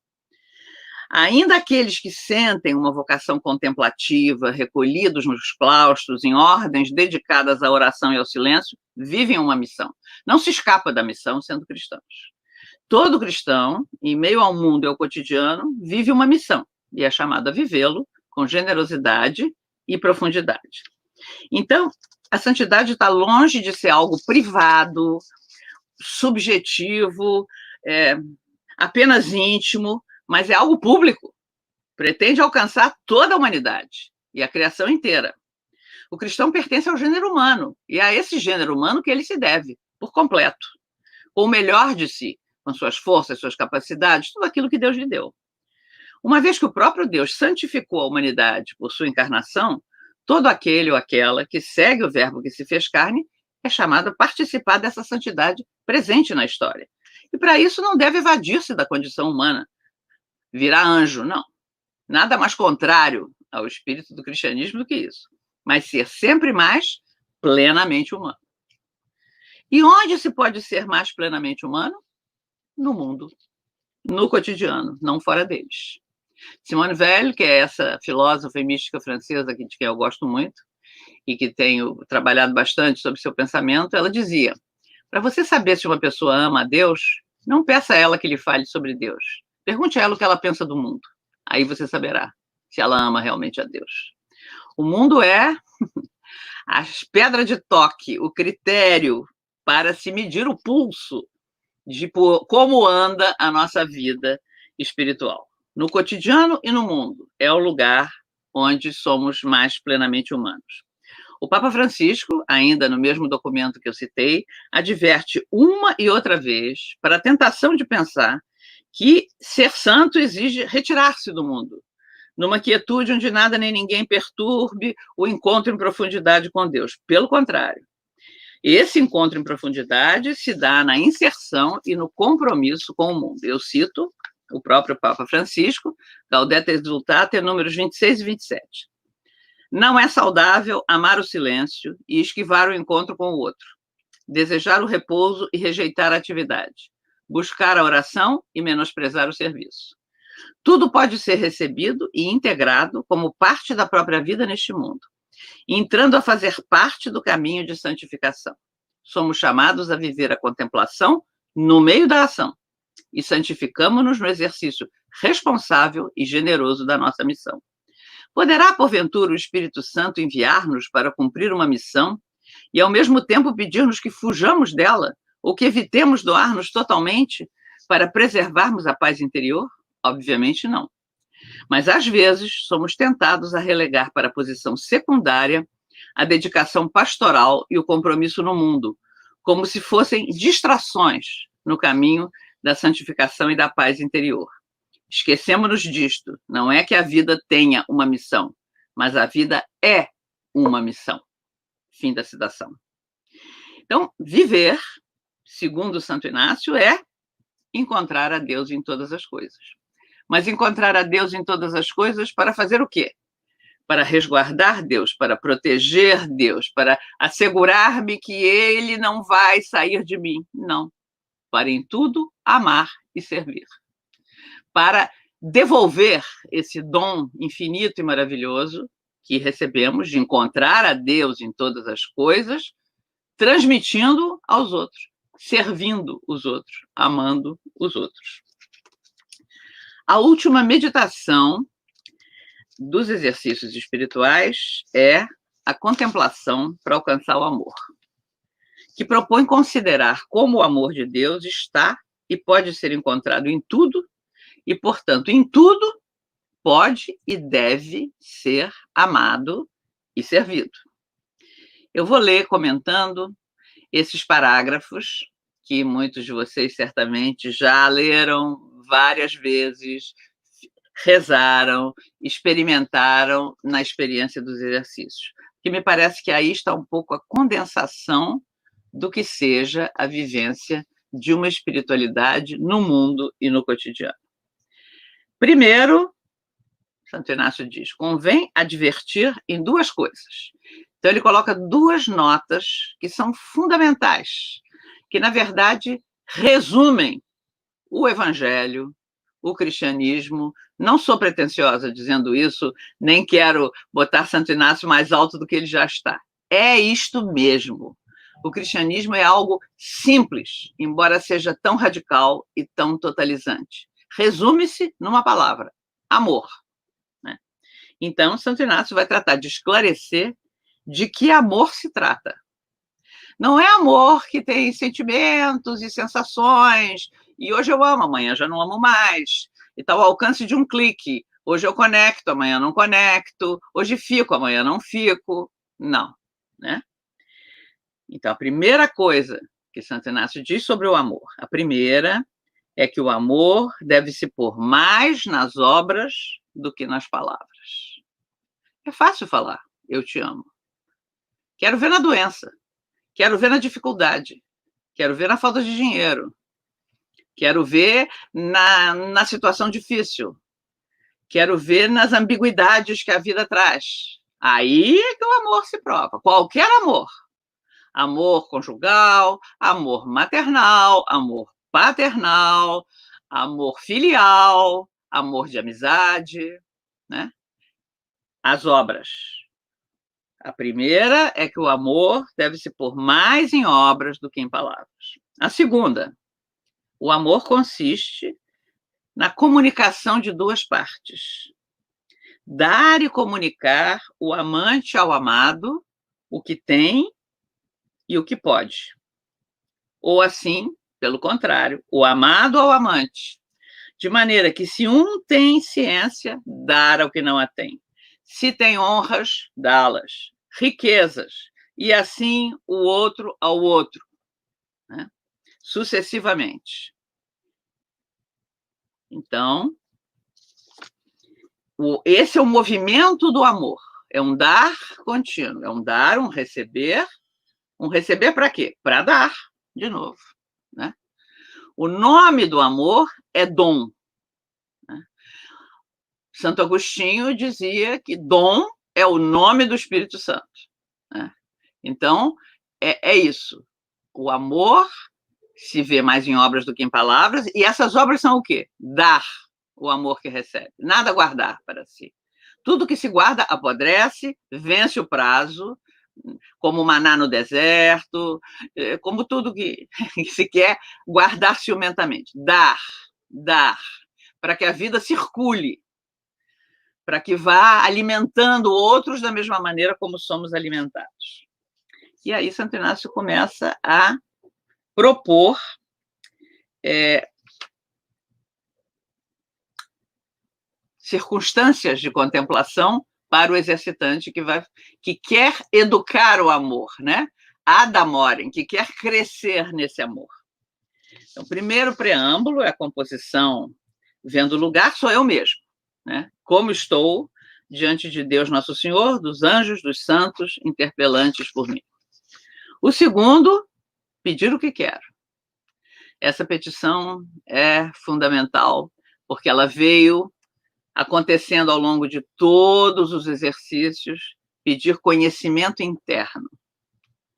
Ainda aqueles que sentem uma vocação contemplativa, recolhidos nos claustros, em ordens dedicadas à oração e ao silêncio, vivem uma missão. Não se escapa da missão sendo cristãos. Todo cristão, em meio ao mundo e ao cotidiano, vive uma missão, e é chamado a vivê-lo com generosidade e profundidade. Então, a santidade está longe de ser algo privado, subjetivo, apenas íntimo, mas é algo público. Pretende alcançar toda a humanidade e a criação inteira. O cristão pertence ao gênero humano, e é a esse gênero humano que ele se deve, por completo, com o melhor de si, com suas forças, suas capacidades, tudo aquilo que Deus lhe deu. Uma vez que o próprio Deus santificou a humanidade por sua encarnação, todo aquele ou aquela que segue o Verbo que se fez carne é chamado a participar dessa santidade presente na história. E para isso não deve evadir-se da condição humana, virar anjo, não. Nada mais contrário ao espírito do cristianismo do que isso. Mas ser sempre mais plenamente humano. E onde se pode ser mais plenamente humano? No mundo, no cotidiano, não fora deles. Simone Weil, que é essa filósofa e mística francesa de quem eu gosto muito, e que tenho trabalhado bastante sobre seu pensamento, ela dizia: para você saber se uma pessoa ama a Deus, não peça a ela que lhe fale sobre Deus. Pergunte a ela o que ela pensa do mundo. Aí você saberá se ela ama realmente a Deus. O mundo é a pedra de toque, o critério para se medir o pulso de como anda a nossa vida espiritual. No cotidiano e no mundo, é o lugar onde somos mais plenamente humanos. O Papa Francisco, ainda no mesmo documento que eu citei, adverte uma e outra vez para a tentação de pensar que ser santo exige retirar-se do mundo, numa quietude onde nada nem ninguém perturbe o encontro em profundidade com Deus. Pelo contrário, esse encontro em profundidade se dá na inserção e no compromisso com o mundo. Eu cito o próprio Papa Francisco, Gaudete et Exsultate, números 26 e 27. Não é saudável amar o silêncio e esquivar o encontro com o outro, desejar o repouso e rejeitar a atividade, buscar a oração e menosprezar o serviço. Tudo pode ser recebido e integrado como parte da própria vida neste mundo, entrando a fazer parte do caminho de santificação. Somos chamados a viver a contemplação no meio da ação e santificamos-nos no exercício responsável e generoso da nossa missão. Poderá, porventura, o Espírito Santo enviar-nos para cumprir uma missão e, ao mesmo tempo, pedir-nos que fujamos dela ou que evitemos doar-nos totalmente para preservarmos a paz interior? Obviamente não. Mas, às vezes, somos tentados a relegar para a posição secundária a dedicação pastoral e o compromisso no mundo, como se fossem distrações no caminho da santificação e da paz interior. Esquecemos-nos disto. Não é que a vida tenha uma missão, mas a vida é uma missão. Fim da citação. Então, viver, segundo Santo Inácio, é encontrar a Deus em todas as coisas. Mas encontrar a Deus em todas as coisas para fazer o quê? Para resguardar Deus, para proteger Deus, para assegurar-me que Ele não vai sair de mim. Não. Para em tudo amar e servir. Para devolver esse dom infinito e maravilhoso que recebemos de encontrar a Deus em todas as coisas, transmitindo aos outros, servindo os outros, amando os outros. A última meditação dos exercícios espirituais é a contemplação para alcançar o amor, que propõe considerar como o amor de Deus está e pode ser encontrado em tudo e, portanto, em tudo pode e deve ser amado e servido. Eu vou ler comentando esses parágrafos que muitos de vocês certamente já leram várias vezes, rezaram, experimentaram na experiência dos exercícios, que me parece que aí está um pouco a condensação do que seja a vivência de uma espiritualidade no mundo e no cotidiano. Primeiro, Santo Inácio diz, convém advertir em duas coisas. Então, ele coloca duas notas que são fundamentais, que, na verdade, resumem o Evangelho, o cristianismo. Não sou pretensiosa dizendo isso, nem quero botar Santo Inácio mais alto do que ele já está. É isto mesmo. O cristianismo é algo simples, embora seja tão radical e tão totalizante. Resume-se numa palavra, amor. Né? Então, Santo Inácio vai tratar de esclarecer de que amor se trata. Não é amor que tem sentimentos e sensações, e hoje eu amo, amanhã já não amo mais, e está ao alcance de um clique. Hoje eu conecto, amanhã não conecto, hoje fico, amanhã não fico. Não, né? Então, a primeira coisa que Santo Inácio diz sobre o amor, a primeira é que o amor deve se pôr mais nas obras do que nas palavras. É fácil falar, eu te amo. Quero ver na doença, quero ver na dificuldade, quero ver na falta de dinheiro, quero ver na situação difícil, quero ver nas ambiguidades que a vida traz. Aí é que o amor se prova, qualquer amor. Amor conjugal, amor maternal, amor paternal, amor filial, amor de amizade, né? As obras. A primeira é que o amor deve se pôr mais em obras do que em palavras. A segunda, o amor consiste na comunicação de duas partes. Dar e comunicar o amante ao amado o que tem e o que pode. Ou assim, pelo contrário, o amado ao amante. De maneira que, se um tem ciência, dar ao que não a tem. Se tem honras, dá-las. Riquezas. E assim o outro ao outro. Né? Sucessivamente. Então, esse é o movimento do amor. É um dar contínuo. É um dar, um receber. Um receber para quê? Para dar, de novo. Né? O nome do amor é dom. Né? Santo Agostinho dizia que dom é o nome do Espírito Santo. Né? Então, é isso. O amor se vê mais em obras do que em palavras, e essas obras são o quê? Dar o amor que recebe, nada guardar para si. Tudo que se guarda apodrece, vence o prazo, como o maná no deserto, como tudo que se quer guardar ciumentamente. Dar, para que a vida circule, para que vá alimentando outros da mesma maneira como somos alimentados. E aí Santo Inácio começa a propor circunstâncias de contemplação para o exercitante que quer educar o amor, né? Adamorem, que quer crescer nesse amor. Então, o primeiro preâmbulo é a composição vendo o lugar, sou eu mesmo, né? Como estou diante de Deus Nosso Senhor, dos anjos, dos santos, interpelantes por mim. O segundo, pedir o que quero. Essa petição é fundamental, porque ela veio acontecendo ao longo de todos os exercícios, pedir conhecimento interno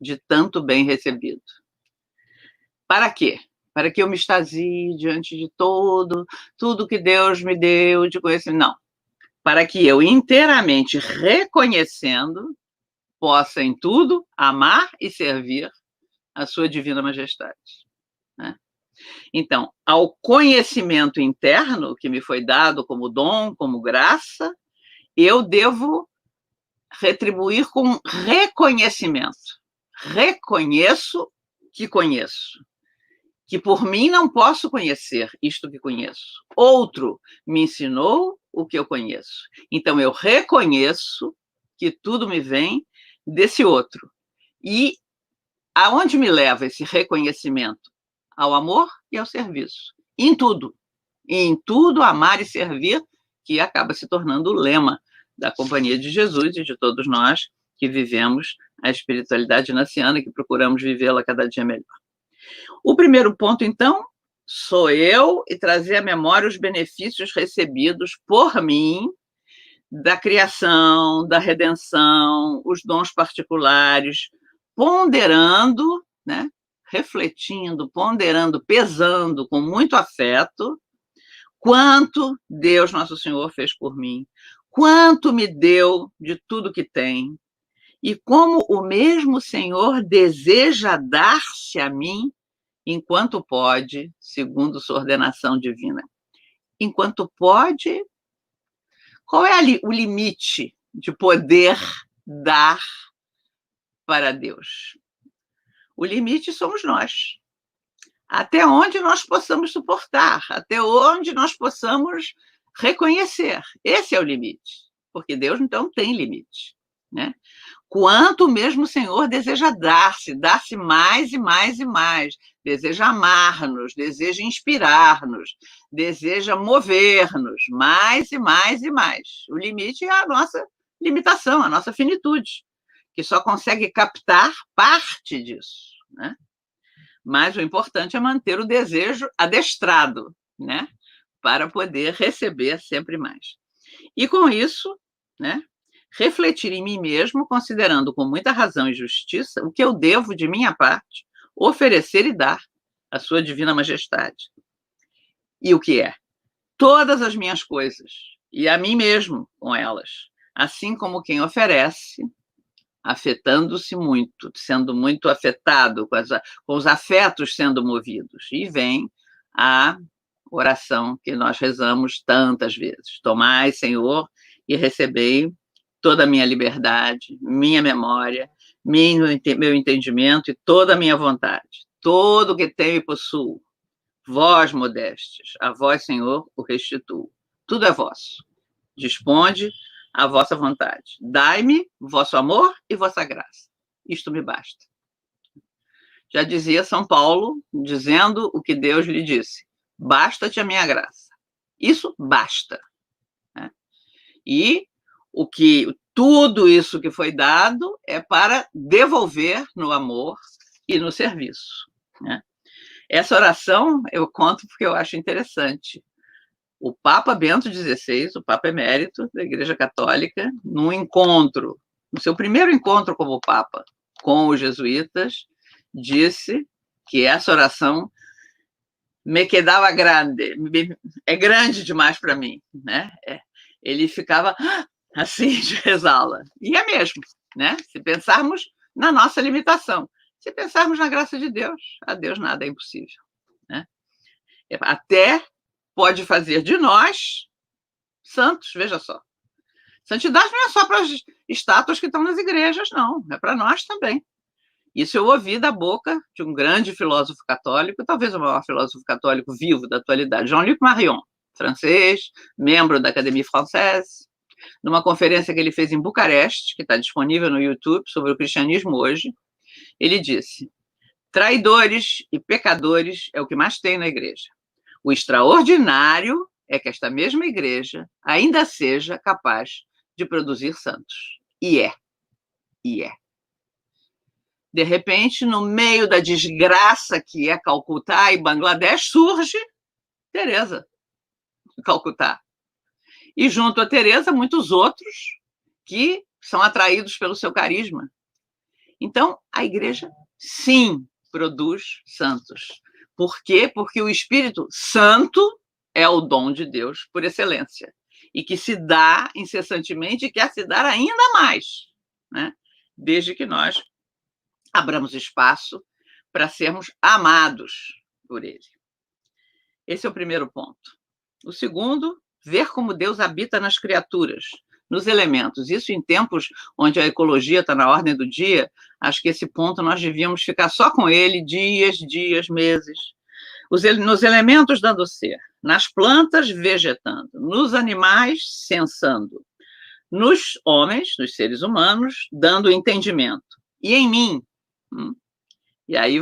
de tanto bem recebido. Para quê? Para que eu me extasie diante de tudo que Deus me deu de conhecimento. Não. Para que eu, inteiramente reconhecendo, possa em tudo amar e servir a sua divina majestade. Né? Então, ao conhecimento interno que me foi dado como dom, como graça, eu devo retribuir com reconhecimento. Reconheço que conheço. Que por mim não posso conhecer isto que conheço. Outro me ensinou o que eu conheço. Então, eu reconheço que tudo me vem desse outro. E aonde me leva esse reconhecimento? Ao amor e ao serviço. Em tudo. Em tudo, amar e servir, que acaba se tornando o lema da Companhia de Jesus e de todos nós que vivemos a espiritualidade inaciana, que procuramos vivê-la cada dia melhor. O primeiro ponto, então, sou eu e trazer à memória os benefícios recebidos por mim da criação, da redenção, os dons particulares, ponderando, né, refletindo, ponderando, pesando com muito afeto quanto Deus Nosso Senhor fez por mim, quanto me deu de tudo que tem, e como o mesmo Senhor deseja dar-se a mim enquanto pode, segundo sua ordenação divina. Enquanto pode, qual é o limite de poder dar para Deus? O limite somos nós. Até onde nós possamos suportar, até onde nós possamos reconhecer. Esse é o limite, porque Deus então tem limite, né? Quanto mesmo o Senhor deseja dar-se mais e mais e mais, deseja amar-nos, deseja inspirar-nos, deseja mover-nos mais e mais e mais. O limite é a nossa limitação, a nossa finitude, que só consegue captar parte disso, né? Mas o importante é manter o desejo adestrado, né? Para poder receber sempre mais. E com isso, né? refletir em mim mesmo, considerando com muita razão e justiça o que eu devo, de minha parte, oferecer e dar à sua divina majestade. E o que é? Todas as minhas coisas, e a mim mesmo com elas, assim como quem oferece, afetando-se muito, sendo muito afetado, com os afetos sendo movidos. E vem a oração que nós rezamos tantas vezes. Tomai, Senhor, e recebei toda a minha liberdade, minha memória, meu entendimento e toda a minha vontade. Todo o que tenho e possuo, vós modestes, a vós, Senhor, o restituo. Tudo é vosso. Disponde a vossa vontade. Dai-me vosso amor e vossa graça. Isto me basta. Já dizia São Paulo, dizendo o que Deus lhe disse: basta-te a minha graça. Isso basta. Né? E tudo isso que foi dado é para devolver no amor e no serviço. Né? Essa oração eu conto porque eu acho interessante. O Papa Bento XVI, o Papa Emérito da Igreja Católica, no seu primeiro encontro como Papa com os jesuítas, disse que essa oração me quedava grande, é grande demais para mim, né? Ele ficava assim de rezá-la. E é mesmo, né? Se pensarmos na nossa limitação, se pensarmos na graça de Deus, a Deus nada é impossível, né? Até pode fazer de nós santos, veja só. Santidade não é só para as estátuas que estão nas igrejas, não. É para nós também. Isso eu ouvi da boca de um grande filósofo católico, talvez o maior filósofo católico vivo da atualidade, Jean-Luc Marion, francês, membro da Académie Française, numa conferência que ele fez em Bucareste, que está disponível no YouTube, sobre o cristianismo hoje. Ele disse: traidores e pecadores é o que mais tem na igreja. O extraordinário é que esta mesma igreja ainda seja capaz de produzir santos. E é. De repente, no meio da desgraça que é Calcutá e Bangladesh, surge Teresa de Calcutá. E junto a Teresa, muitos outros que são atraídos pelo seu carisma. Então, a igreja, sim, produz santos. Por quê? Porque o Espírito Santo é o dom de Deus por excelência e que se dá incessantemente e quer se dar ainda mais, né? Desde que nós abramos espaço para sermos amados por Ele. Esse é o primeiro ponto. O segundo, ver como Deus habita nas criaturas, nos elementos. Isso em tempos onde a ecologia está na ordem do dia, acho que esse ponto nós devíamos ficar só com ele dias, meses. Nos elementos dando ser, nas plantas vegetando, nos animais sensando, nos homens, nos seres humanos, dando entendimento. E em mim, e aí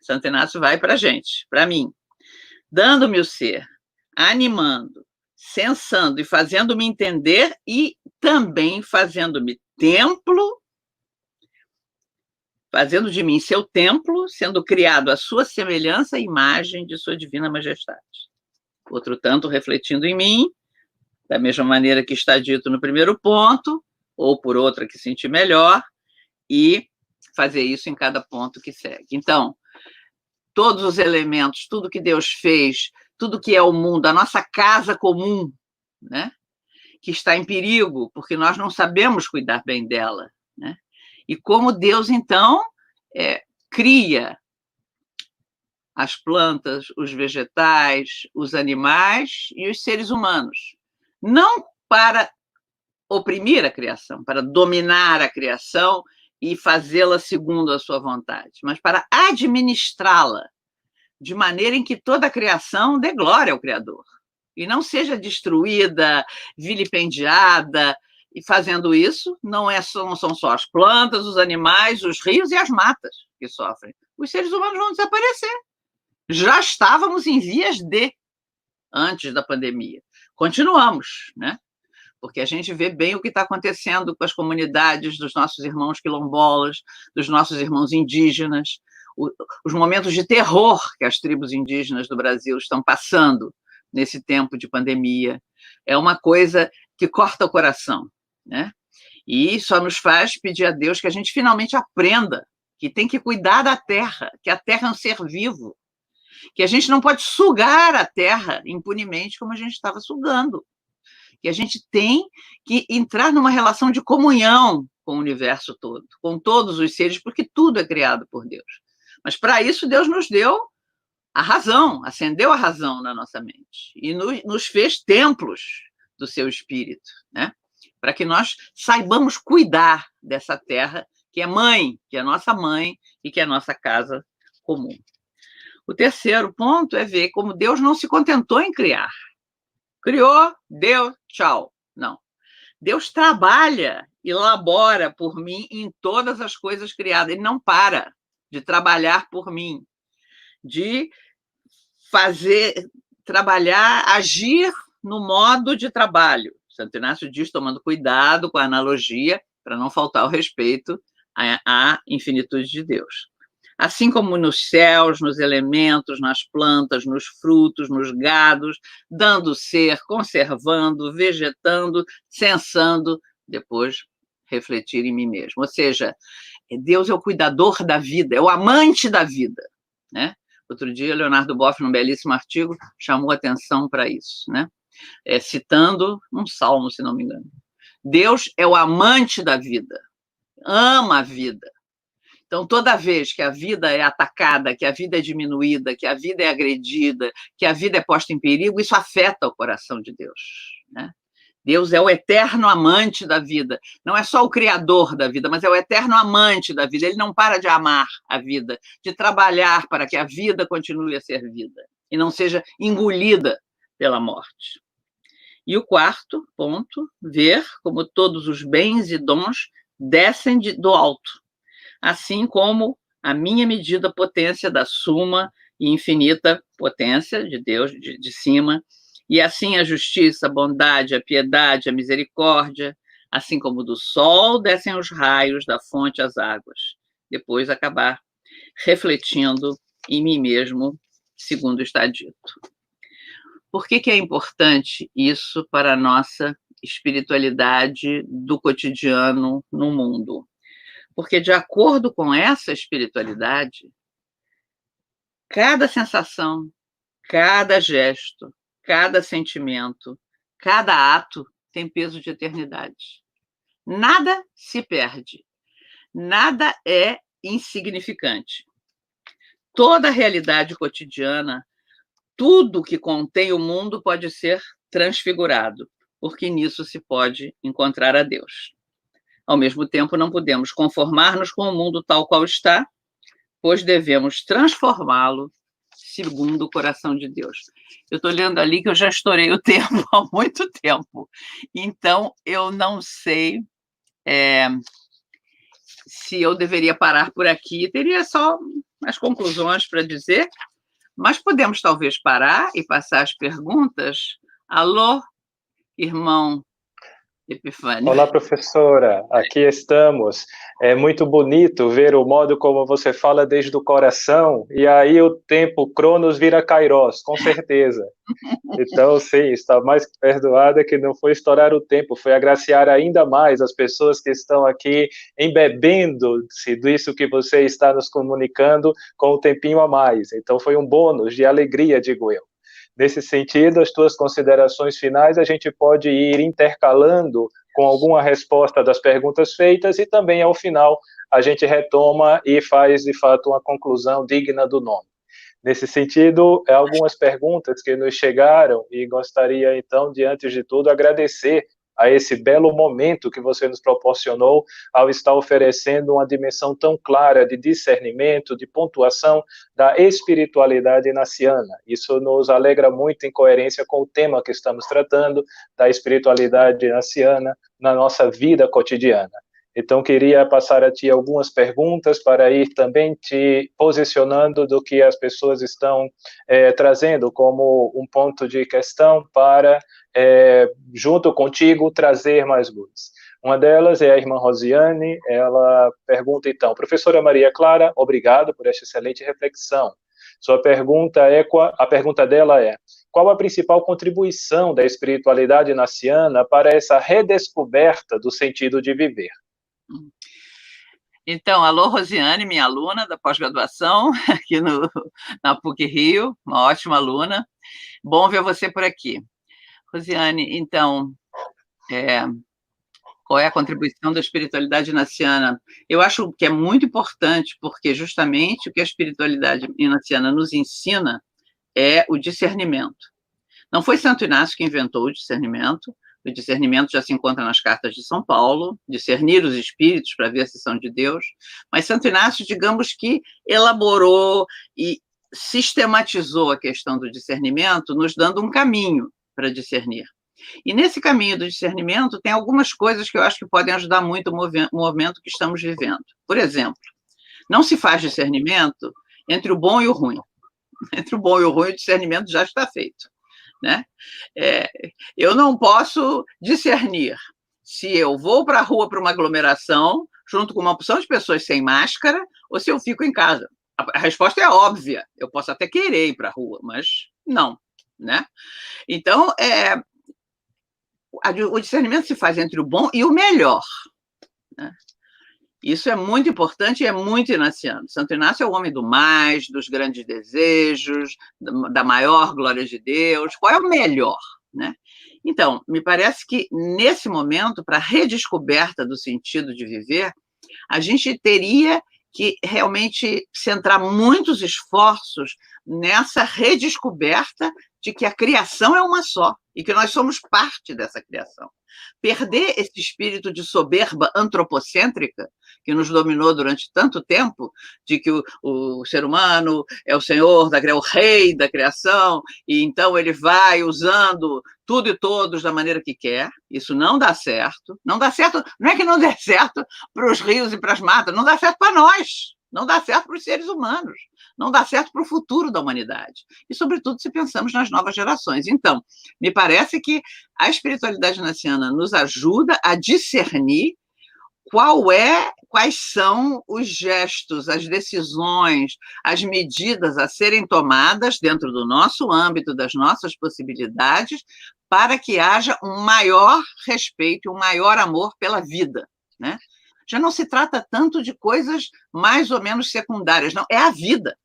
Santo Inácio vai para a gente, para mim, dando-me o ser, animando, sensando e fazendo-me entender e também fazendo-me templo, fazendo de mim seu templo, sendo criado à sua semelhança e imagem de sua divina majestade. Outro tanto refletindo em mim, da mesma maneira que está dito no primeiro ponto, ou por outra que sentir melhor, e fazer isso em cada ponto que segue. Então, todos os elementos, tudo que Deus fez, tudo que é o mundo, a nossa casa comum, né? Que está em perigo, porque nós não sabemos cuidar bem dela, né? E como Deus, então, cria as plantas, os vegetais, os animais e os seres humanos, não para oprimir a criação, para dominar a criação e fazê-la segundo a sua vontade, mas para administrá-la de maneira em que toda a criação dê glória ao Criador e não seja destruída, vilipendiada. E fazendo isso, não são só as plantas, os animais, os rios e as matas que sofrem. Os seres humanos vão desaparecer. Já estávamos em vias de, antes da pandemia. Continuamos, né? Porque a gente vê bem o que está acontecendo com as comunidades dos nossos irmãos quilombolas, dos nossos irmãos indígenas, os momentos de terror que as tribos indígenas do Brasil estão passando nesse tempo de pandemia. É uma coisa que corta o coração, né? E só nos faz pedir a Deus que a gente finalmente aprenda que tem que cuidar da terra, que a terra é um ser vivo, que a gente não pode sugar a terra impunemente como a gente estava sugando, que a gente tem que entrar numa relação de comunhão com o universo todo, com todos os seres, porque tudo é criado por Deus. Mas para isso Deus nos deu a razão, acendeu a razão na nossa mente e nos fez templos do seu espírito, né? Para que nós saibamos cuidar dessa terra que é mãe, que é nossa mãe e que é nossa casa comum. O terceiro ponto é ver como Deus não se contentou em criar. Criou, deu, tchau. Não. Deus trabalha e labora por mim em todas as coisas criadas. Ele não para de trabalhar por mim, de fazer, trabalhar, agir no modo de trabalho. Santo Inácio diz, tomando cuidado com a analogia, para não faltar o respeito à infinitude de Deus. Assim como nos céus, nos elementos, nas plantas, nos frutos, nos gados, dando ser, conservando, vegetando, sensando, depois refletir em mim mesmo. Ou seja, Deus é o cuidador da vida, é o amante da vida, né? Outro dia, Leonardo Boff, num belíssimo artigo, chamou atenção para isso, né? Citando um salmo, se não me engano. Deus é o amante da vida, ama a vida. Então, toda vez que a vida é atacada, que a vida é diminuída, que a vida é agredida, que a vida é posta em perigo, isso afeta o coração de Deus, né? Deus é o eterno amante da vida. Não é só o criador da vida, mas é o eterno amante da vida. Ele não para de amar a vida, de trabalhar para que a vida continue a ser vida e não seja engolida pela morte. E o quarto ponto, ver como todos os bens e dons descem do alto, assim como a minha medida potência da suma e infinita potência de Deus de cima, e assim a justiça, a bondade, a piedade, a misericórdia, assim como do sol descem os raios, da fonte às águas. Depois acabar refletindo em mim mesmo, segundo está dito. Por que é importante isso para a nossa espiritualidade do cotidiano no mundo? Porque, de acordo com essa espiritualidade, cada sensação, cada gesto, cada sentimento, cada ato tem peso de eternidade. Nada se perde, nada é insignificante. Toda a realidade cotidiana, tudo que contém o mundo pode ser transfigurado, porque nisso se pode encontrar a Deus. Ao mesmo tempo, não podemos conformar-nos com o mundo tal qual está, pois devemos transformá-lo segundo o coração de Deus. Eu estou lendo ali que eu já estourei o tempo há muito tempo, então eu não sei se eu deveria parar por aqui, teria só as conclusões para dizer, mas podemos talvez parar e passar as perguntas. Alô, irmão Epifânio. Olá, professora, aqui estamos. É muito bonito ver o modo como você fala desde o coração, e aí o tempo Cronos vira Kairos, com certeza. Então, sim, está mais que perdoada que não foi estourar o tempo, foi agraciar ainda mais as pessoas que estão aqui embebendo-se disso que você está nos comunicando com um tempinho a mais. Então, foi um bônus de alegria, digo eu. Nesse sentido, as tuas considerações finais a gente pode ir intercalando com alguma resposta das perguntas feitas e também, ao final, a gente retoma e faz, de fato, uma conclusão digna do nome. Nesse sentido, algumas perguntas que nos chegaram e gostaria, então, de antes de tudo, agradecer a esse belo momento que você nos proporcionou ao estar oferecendo uma dimensão tão clara de discernimento, de pontuação da espiritualidade inaciana. Isso nos alegra muito em coerência com o tema que estamos tratando, da espiritualidade inaciana na nossa vida cotidiana. Então, queria passar a ti algumas perguntas para ir também te posicionando do que as pessoas estão trazendo como um ponto de questão para, junto contigo, trazer mais luz. Uma delas é a irmã Rosiane, ela pergunta então, professora Maria Clara, obrigado por esta excelente reflexão. A pergunta dela é: qual a principal contribuição da espiritualidade inaciana para essa redescoberta do sentido de viver? Então, alô, Rosiane, minha aluna da pós-graduação, aqui na PUC-Rio, uma ótima aluna. Bom ver você por aqui. Rosiane, então, qual é a contribuição da espiritualidade inaciana? Eu acho que é muito importante, porque justamente o que a espiritualidade inaciana nos ensina é o discernimento. Não foi Santo Inácio que inventou o discernimento já se encontra nas cartas de São Paulo, discernir os espíritos para ver se são de Deus, mas Santo Inácio, digamos que elaborou e sistematizou a questão do discernimento, nos dando um caminho para discernir. E nesse caminho do discernimento tem algumas coisas que eu acho que podem ajudar muito o movimento que estamos vivendo. Por exemplo, não se faz discernimento entre o bom e o ruim. Entre o bom e o ruim, o discernimento já está feito. Né? Eu não posso discernir se eu vou para a rua para uma aglomeração, junto com uma porção de pessoas sem máscara, ou se eu fico em casa. A resposta é óbvia. Eu posso até querer ir para a rua, mas não. Né? Então, o discernimento se faz entre o bom e o melhor. Né? Isso é muito importante e é muito inaciano. Santo Inácio é o homem do mais, dos grandes desejos, da maior glória de Deus. Qual é o melhor? Né? Então, me parece que, nesse momento, para a redescoberta do sentido de viver, a gente teria que realmente centrar muitos esforços nessa redescoberta de que a criação é uma só e que nós somos parte dessa criação. Perder esse espírito de soberba antropocêntrica que nos dominou durante tanto tempo, de que o ser humano é o senhor, é o rei da criação, e então ele vai usando tudo e todos da maneira que quer. Isso não dá certo. Não dá certo, não é que não dê certo para os rios e para as matas, não dá certo para nós. Não dá certo para os seres humanos, não dá certo para o futuro da humanidade. E, sobretudo, se pensamos nas novas gerações. Então, me parece que a espiritualidade inaciana nos ajuda a discernir quais são os gestos, as decisões, as medidas a serem tomadas dentro do nosso âmbito, das nossas possibilidades, para que haja um maior respeito, um maior amor pela vida, né? Já não se trata tanto de coisas mais ou menos secundárias, não, é a vida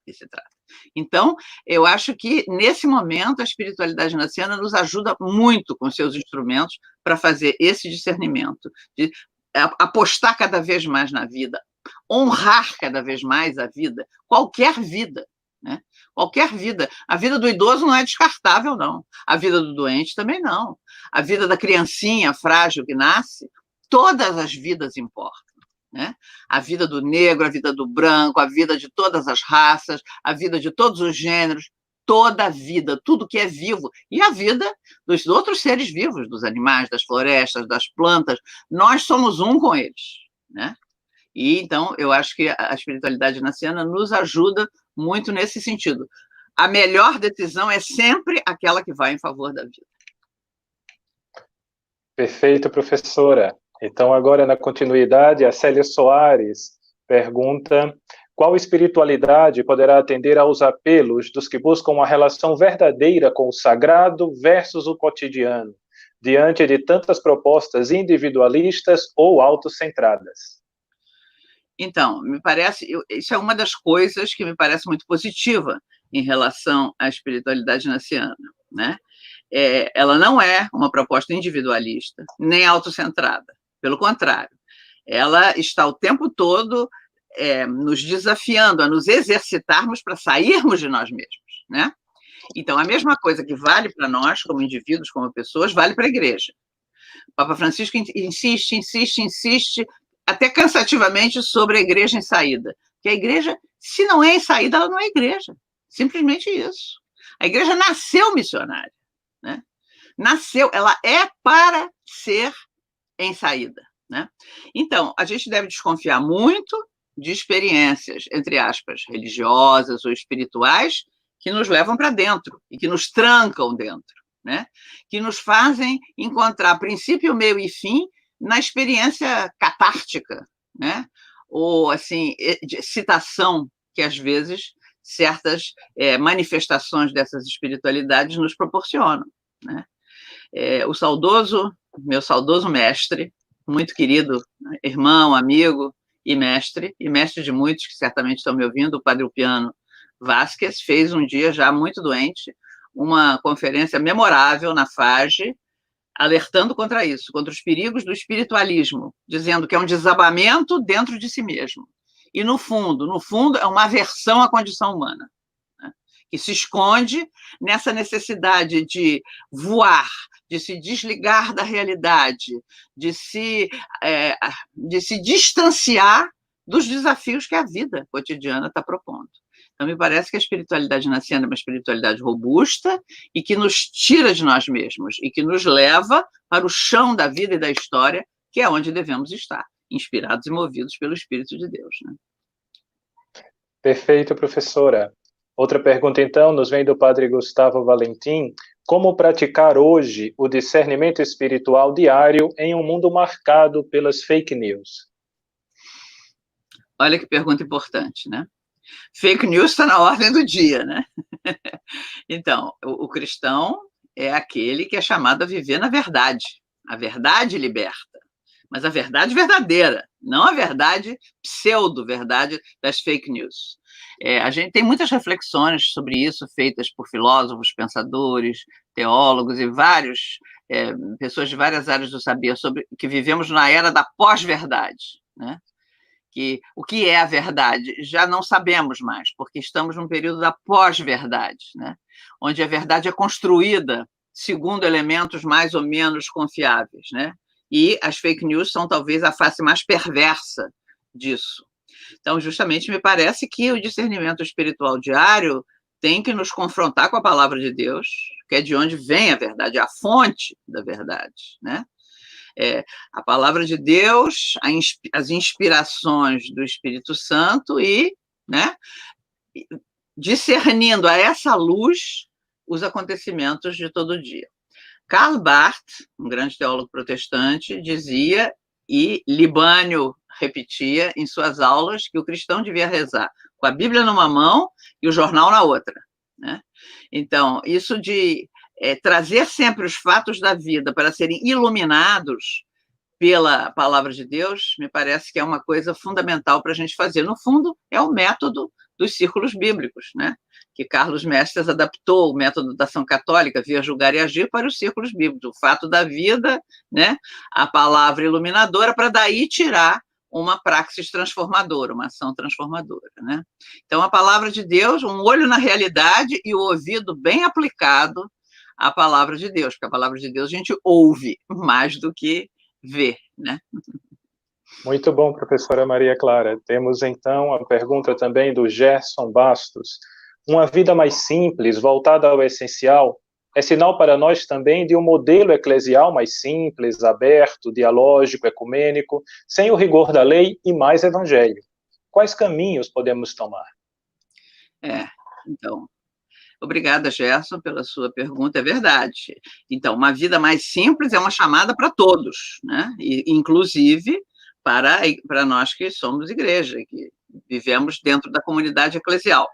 que se trata. Então, eu acho que, nesse momento, a espiritualidade inaciana nos ajuda muito com seus instrumentos para fazer esse discernimento, de apostar cada vez mais na vida, honrar cada vez mais a vida, qualquer vida, né? Qualquer vida. A vida do idoso não é descartável, não. A vida do doente também não. A vida da criancinha frágil que nasce, todas as vidas importam. Né? A vida do negro, a vida do branco, a vida de todas as raças, a vida de todos os gêneros, toda a vida, tudo que é vivo, e a vida dos outros seres vivos, dos animais, das florestas, das plantas, nós somos um com eles. Né? E, então, eu acho que a espiritualidade inaciana nos ajuda muito nesse sentido. A melhor decisão é sempre aquela que vai em favor da vida. Perfeito, professora. Então, agora, na continuidade, a Célia Soares pergunta: qual espiritualidade poderá atender aos apelos dos que buscam uma relação verdadeira com o sagrado versus o cotidiano, diante de tantas propostas individualistas ou autocentradas? Então, me parece, isso é uma das coisas que me parece muito positiva em relação à espiritualidade inaciana, né? Ela não é uma proposta individualista, nem autocentrada. Pelo contrário, ela está o tempo todo nos desafiando a nos exercitarmos para sairmos de nós mesmos, né? Então, a mesma coisa que vale para nós, como indivíduos, como pessoas, vale para a igreja. O Papa Francisco insiste, até cansativamente, sobre a igreja em saída. Que a igreja, se não é em saída, ela não é igreja. Simplesmente isso. A igreja nasceu missionária, né? Nasceu, ela é para ser em saída, né? Então, a gente deve desconfiar muito de experiências, entre aspas, religiosas ou espirituais, que nos levam para dentro e que nos trancam dentro, né? Que nos fazem encontrar princípio, meio e fim na experiência catártica, né? Ou, assim, de citação que, às vezes, certas manifestações dessas espiritualidades nos proporcionam, né? Meu saudoso mestre, muito querido irmão, amigo e mestre de muitos que certamente estão me ouvindo, o Padre Ulpiano Vasquez, fez um dia, já muito doente, uma conferência memorável na FAGE, alertando contra isso, contra os perigos do espiritualismo, dizendo que é um desabamento dentro de si mesmo. E, no fundo, é uma aversão à condição humana, né? Que se esconde nessa necessidade de voar, de se desligar da realidade, de se distanciar dos desafios que a vida cotidiana está propondo. Então, me parece que a espiritualidade naciana é uma espiritualidade robusta e que nos tira de nós mesmos e que nos leva para o chão da vida e da história, que é onde devemos estar, inspirados e movidos pelo Espírito de Deus, né? Perfeito, professora. Outra pergunta, então, nos vem do Padre Gustavo Valentim. Como praticar hoje o discernimento espiritual diário em um mundo marcado pelas fake news? Olha que pergunta importante, né? Fake news está na ordem do dia, né? Então, o cristão é aquele que é chamado a viver na verdade. A verdade liberta, mas a verdade verdadeira, não a verdade pseudo-verdade das fake news. A gente tem muitas reflexões sobre isso, feitas por filósofos, pensadores, teólogos e pessoas de várias áreas do saber, sobre que vivemos na era da pós-verdade, né? Que o que é a verdade já não sabemos mais, porque estamos num período da pós-verdade, né? Onde a verdade é construída segundo elementos mais ou menos confiáveis, né? E as fake news são talvez a face mais perversa disso. Então, justamente, me parece que o discernimento espiritual diário tem que nos confrontar com a palavra de Deus, que é de onde vem a verdade, a fonte da verdade, né? A palavra de Deus, as inspirações do Espírito Santo e, né, discernindo a essa luz os acontecimentos de todo dia. Karl Barth, um grande teólogo protestante, dizia, e Libânio repetia em suas aulas, que o cristão devia rezar com a Bíblia numa mão e o jornal na outra, né? Então, isso de trazer sempre os fatos da vida para serem iluminados pela palavra de Deus, me parece que é uma coisa fundamental para a gente fazer. No fundo, é o método dos círculos bíblicos, né? Que Carlos Mestres adaptou o método da ação católica, via julgar e agir, para os círculos bíblicos, o fato da vida, né? A palavra iluminadora, para daí tirar uma praxis transformadora, uma ação transformadora, né? Então, a palavra de Deus, um olho na realidade e o ouvido bem aplicado à palavra de Deus, porque a palavra de Deus a gente ouve mais do que vê, né? Muito bom, professora Maria Clara. Temos, então, a pergunta também do Gerson Bastos. Uma vida mais simples, voltada ao essencial, é sinal para nós também de um modelo eclesial mais simples, aberto, dialógico, ecumênico, sem o rigor da lei e mais evangelho. Quais caminhos podemos tomar? Então, obrigada, Gerson, pela sua pergunta, é verdade. Então, uma vida mais simples é uma chamada para todos, né? E, inclusive para nós que somos igreja, que vivemos dentro da comunidade eclesial.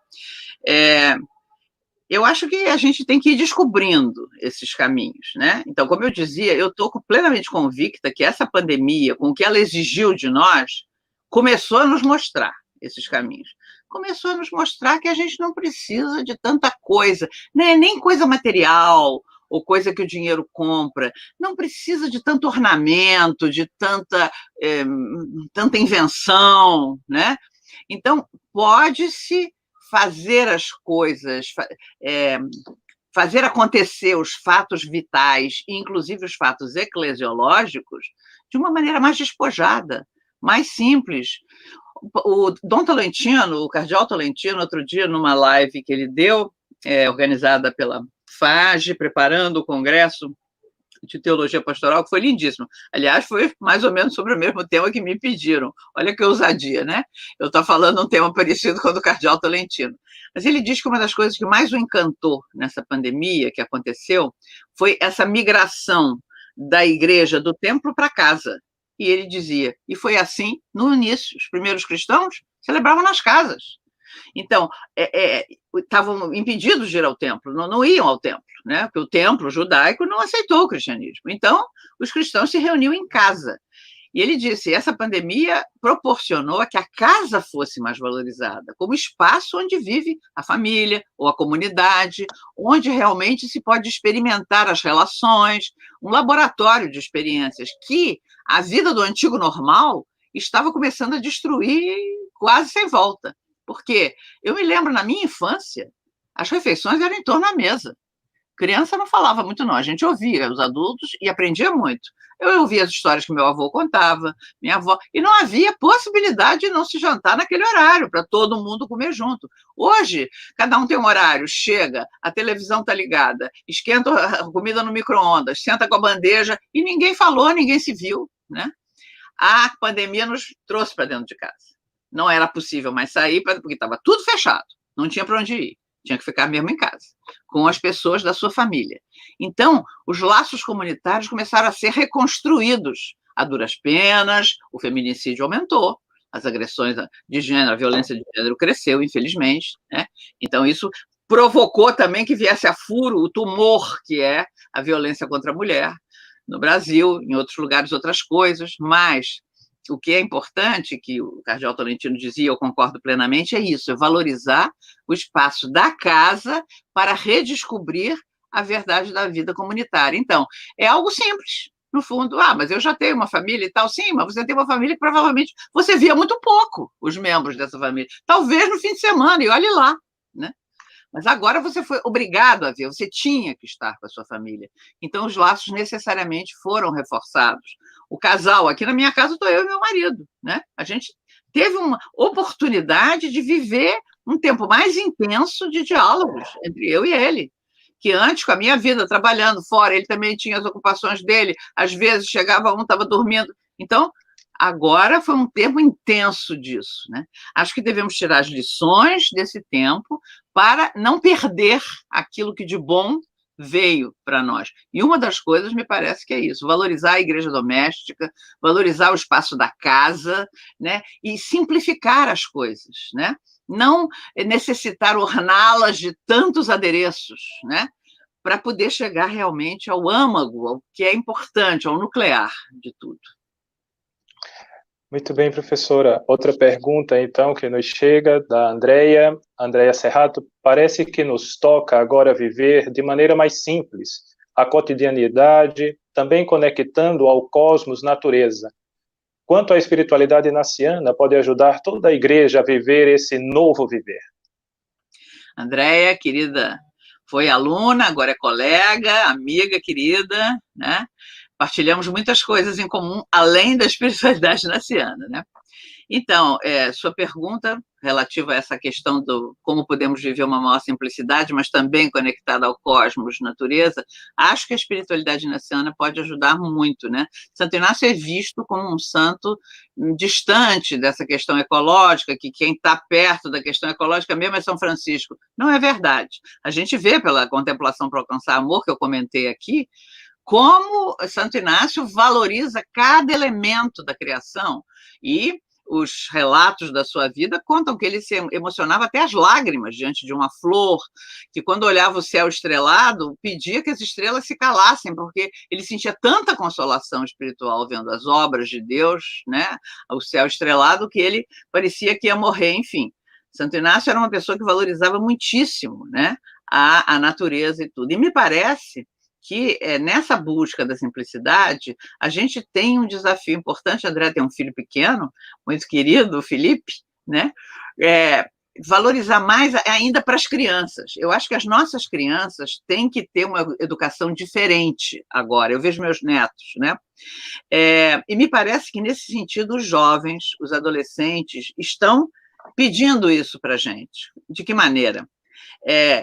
Eu acho que a gente tem que ir descobrindo esses caminhos, né? Então, como eu dizia, eu estou plenamente convicta que essa pandemia, com o que ela exigiu de nós, começou a nos mostrar esses caminhos. Começou a nos mostrar que a gente não precisa de tanta coisa, né? Nem coisa material ou coisa que o dinheiro compra, não precisa de tanto ornamento, de tanta invenção, né? Então, pode-se fazer as coisas, fazer acontecer os fatos vitais, inclusive os fatos eclesiológicos, de uma maneira mais despojada, mais simples. O Dom Tolentino, o cardeal Tolentino, outro dia, numa live que ele deu, organizada pela FAGE, preparando o congresso de teologia pastoral, que foi lindíssimo. Aliás, foi mais ou menos sobre o mesmo tema que me pediram. Olha que ousadia, né? Eu estou falando um tema parecido com o do cardeal Tolentino. Mas ele diz que uma das coisas que mais o encantou nessa pandemia que aconteceu foi essa migração da igreja, do templo para casa. E ele dizia, e foi assim no início, os primeiros cristãos celebravam nas casas. Então, estavam impedidos de ir ao templo, não iam ao templo, né? Porque o templo judaico não aceitou o cristianismo. Então, os cristãos se reuniam em casa. E ele disse, essa pandemia proporcionou a que a casa fosse mais valorizada, como espaço onde vive a família ou a comunidade, onde realmente se pode experimentar as relações, um laboratório de experiências que a vida do antigo normal estava começando a destruir quase sem volta. Porque eu me lembro, na minha infância, as refeições eram em torno da mesa. Criança não falava muito, não. A gente ouvia os adultos e aprendia muito. Eu ouvia as histórias que meu avô contava, minha avó, e não havia possibilidade de não se jantar naquele horário, para todo mundo comer junto. Hoje, cada um tem um horário, chega, a televisão está ligada, esquenta a comida no micro-ondas, senta com a bandeja, e ninguém falou, ninguém se viu, né? A pandemia nos trouxe para dentro de casa. Não era possível mais sair, porque estava tudo fechado, não tinha para onde ir. Tinha que ficar mesmo em casa, com as pessoas da sua família. Então, os laços comunitários começaram a ser reconstruídos a duras penas, o feminicídio aumentou, as agressões de gênero, a violência de gênero cresceu, infelizmente, né? Então, isso provocou também que viesse a furo o tumor que é a violência contra a mulher, no Brasil, em outros lugares, outras coisas, mas o que é importante, que o cardeal Tolentino dizia, eu concordo plenamente, é isso, é valorizar o espaço da casa para redescobrir a verdade da vida comunitária. Então, é algo simples, no fundo. Mas eu já tenho uma família e tal. Sim, mas você tem uma família que provavelmente você via muito pouco os membros dessa família. Talvez no fim de semana, e olhe lá, né? Mas agora você foi obrigado a ver, você tinha que estar com a sua família. Então, os laços necessariamente foram reforçados. O casal, aqui na minha casa estou eu e meu marido, né? A gente teve uma oportunidade de viver um tempo mais intenso de diálogos entre eu e ele, que antes, com a minha vida, trabalhando fora, ele também tinha as ocupações dele, às vezes chegava um, estava dormindo. Então, agora foi um tempo intenso disso, né? Acho que devemos tirar as lições desse tempo para não perder aquilo que de bom veio para nós. E uma das coisas, me parece que é isso, valorizar a igreja doméstica, valorizar o espaço da casa, né? E simplificar as coisas, né? Não necessitar orná-las de tantos adereços, né? Para poder chegar realmente ao âmago, ao que é importante, ao nuclear de tudo. Muito bem, professora. Outra pergunta, então, que nos chega da Andrea Serrato. Parece que nos toca agora viver de maneira mais simples a cotidianidade, também conectando ao cosmos, natureza. Quanto à espiritualidade inaciana, pode ajudar toda a igreja a viver esse novo viver? Andrea, querida, foi aluna, agora é colega, amiga querida, né? Partilhamos muitas coisas em comum, além da espiritualidade inaciana, né? Então, sua pergunta relativa a essa questão do como podemos viver uma maior simplicidade, mas também conectada ao cosmos, natureza, acho que a espiritualidade inaciana pode ajudar muito, né? Santo Inácio é visto como um santo distante dessa questão ecológica, que quem está perto da questão ecológica mesmo é São Francisco. Não é verdade. A gente vê pela contemplação para alcançar amor, que eu comentei aqui, como Santo Inácio valoriza cada elemento da criação e os relatos da sua vida contam que ele se emocionava até as lágrimas diante de uma flor, que quando olhava o céu estrelado, pedia que as estrelas se calassem, porque ele sentia tanta consolação espiritual vendo as obras de Deus, né, o céu estrelado, que ele parecia que ia morrer, enfim. Santo Inácio era uma pessoa que valorizava muitíssimo, né, a natureza e tudo. E me parece que nessa busca da simplicidade, a gente tem um desafio importante. A André tem um filho pequeno, muito querido, o Felipe, né? Valorizar mais ainda para as crianças. Eu acho que as nossas crianças têm que ter uma educação diferente agora. Eu vejo meus netos, né? E me parece que, nesse sentido, os jovens, os adolescentes, estão pedindo isso para a gente. De que maneira?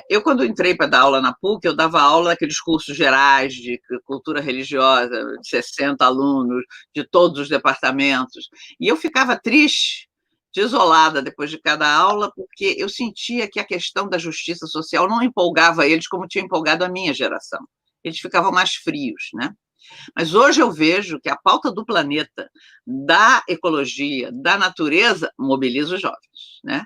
Eu, quando entrei para dar aula na PUC, eu dava aula naqueles cursos gerais de cultura religiosa, de 60 alunos, de todos os departamentos, e eu ficava triste, desolada depois de cada aula, porque eu sentia que a questão da justiça social não empolgava eles como tinha empolgado a minha geração. Eles ficavam mais frios, né? Mas hoje eu vejo que a pauta do planeta, da ecologia, da natureza, mobiliza os jovens, né?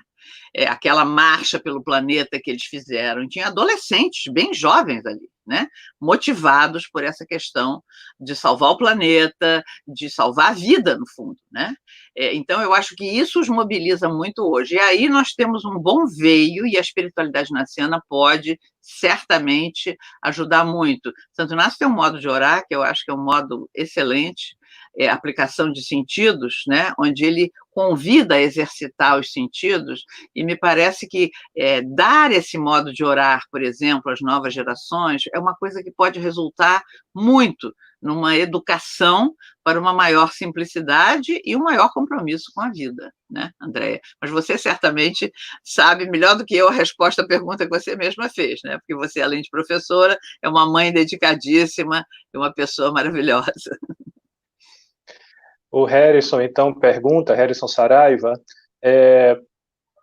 aquela marcha pelo planeta que eles fizeram. Tinha adolescentes bem jovens ali, né? Motivados por essa questão de salvar o planeta, de salvar a vida, no fundo, né? Então, eu acho que isso os mobiliza muito hoje. E aí nós temos um bom veio, e a espiritualidade naciana pode, certamente, ajudar muito. Santo Inácio tem um modo de orar, que eu acho que é um modo excelente, aplicação de sentidos, né? Onde ele convida a exercitar os sentidos, e me parece que dar esse modo de orar, por exemplo, às novas gerações, é uma coisa que pode resultar muito numa educação para uma maior simplicidade e um maior compromisso com a vida, né, Andréia? Mas você certamente sabe melhor do que eu a resposta à pergunta que você mesma fez, né? Porque você, além de professora, é uma mãe dedicadíssima e uma pessoa maravilhosa. O Harrison, então, pergunta, Harrison Saraiva,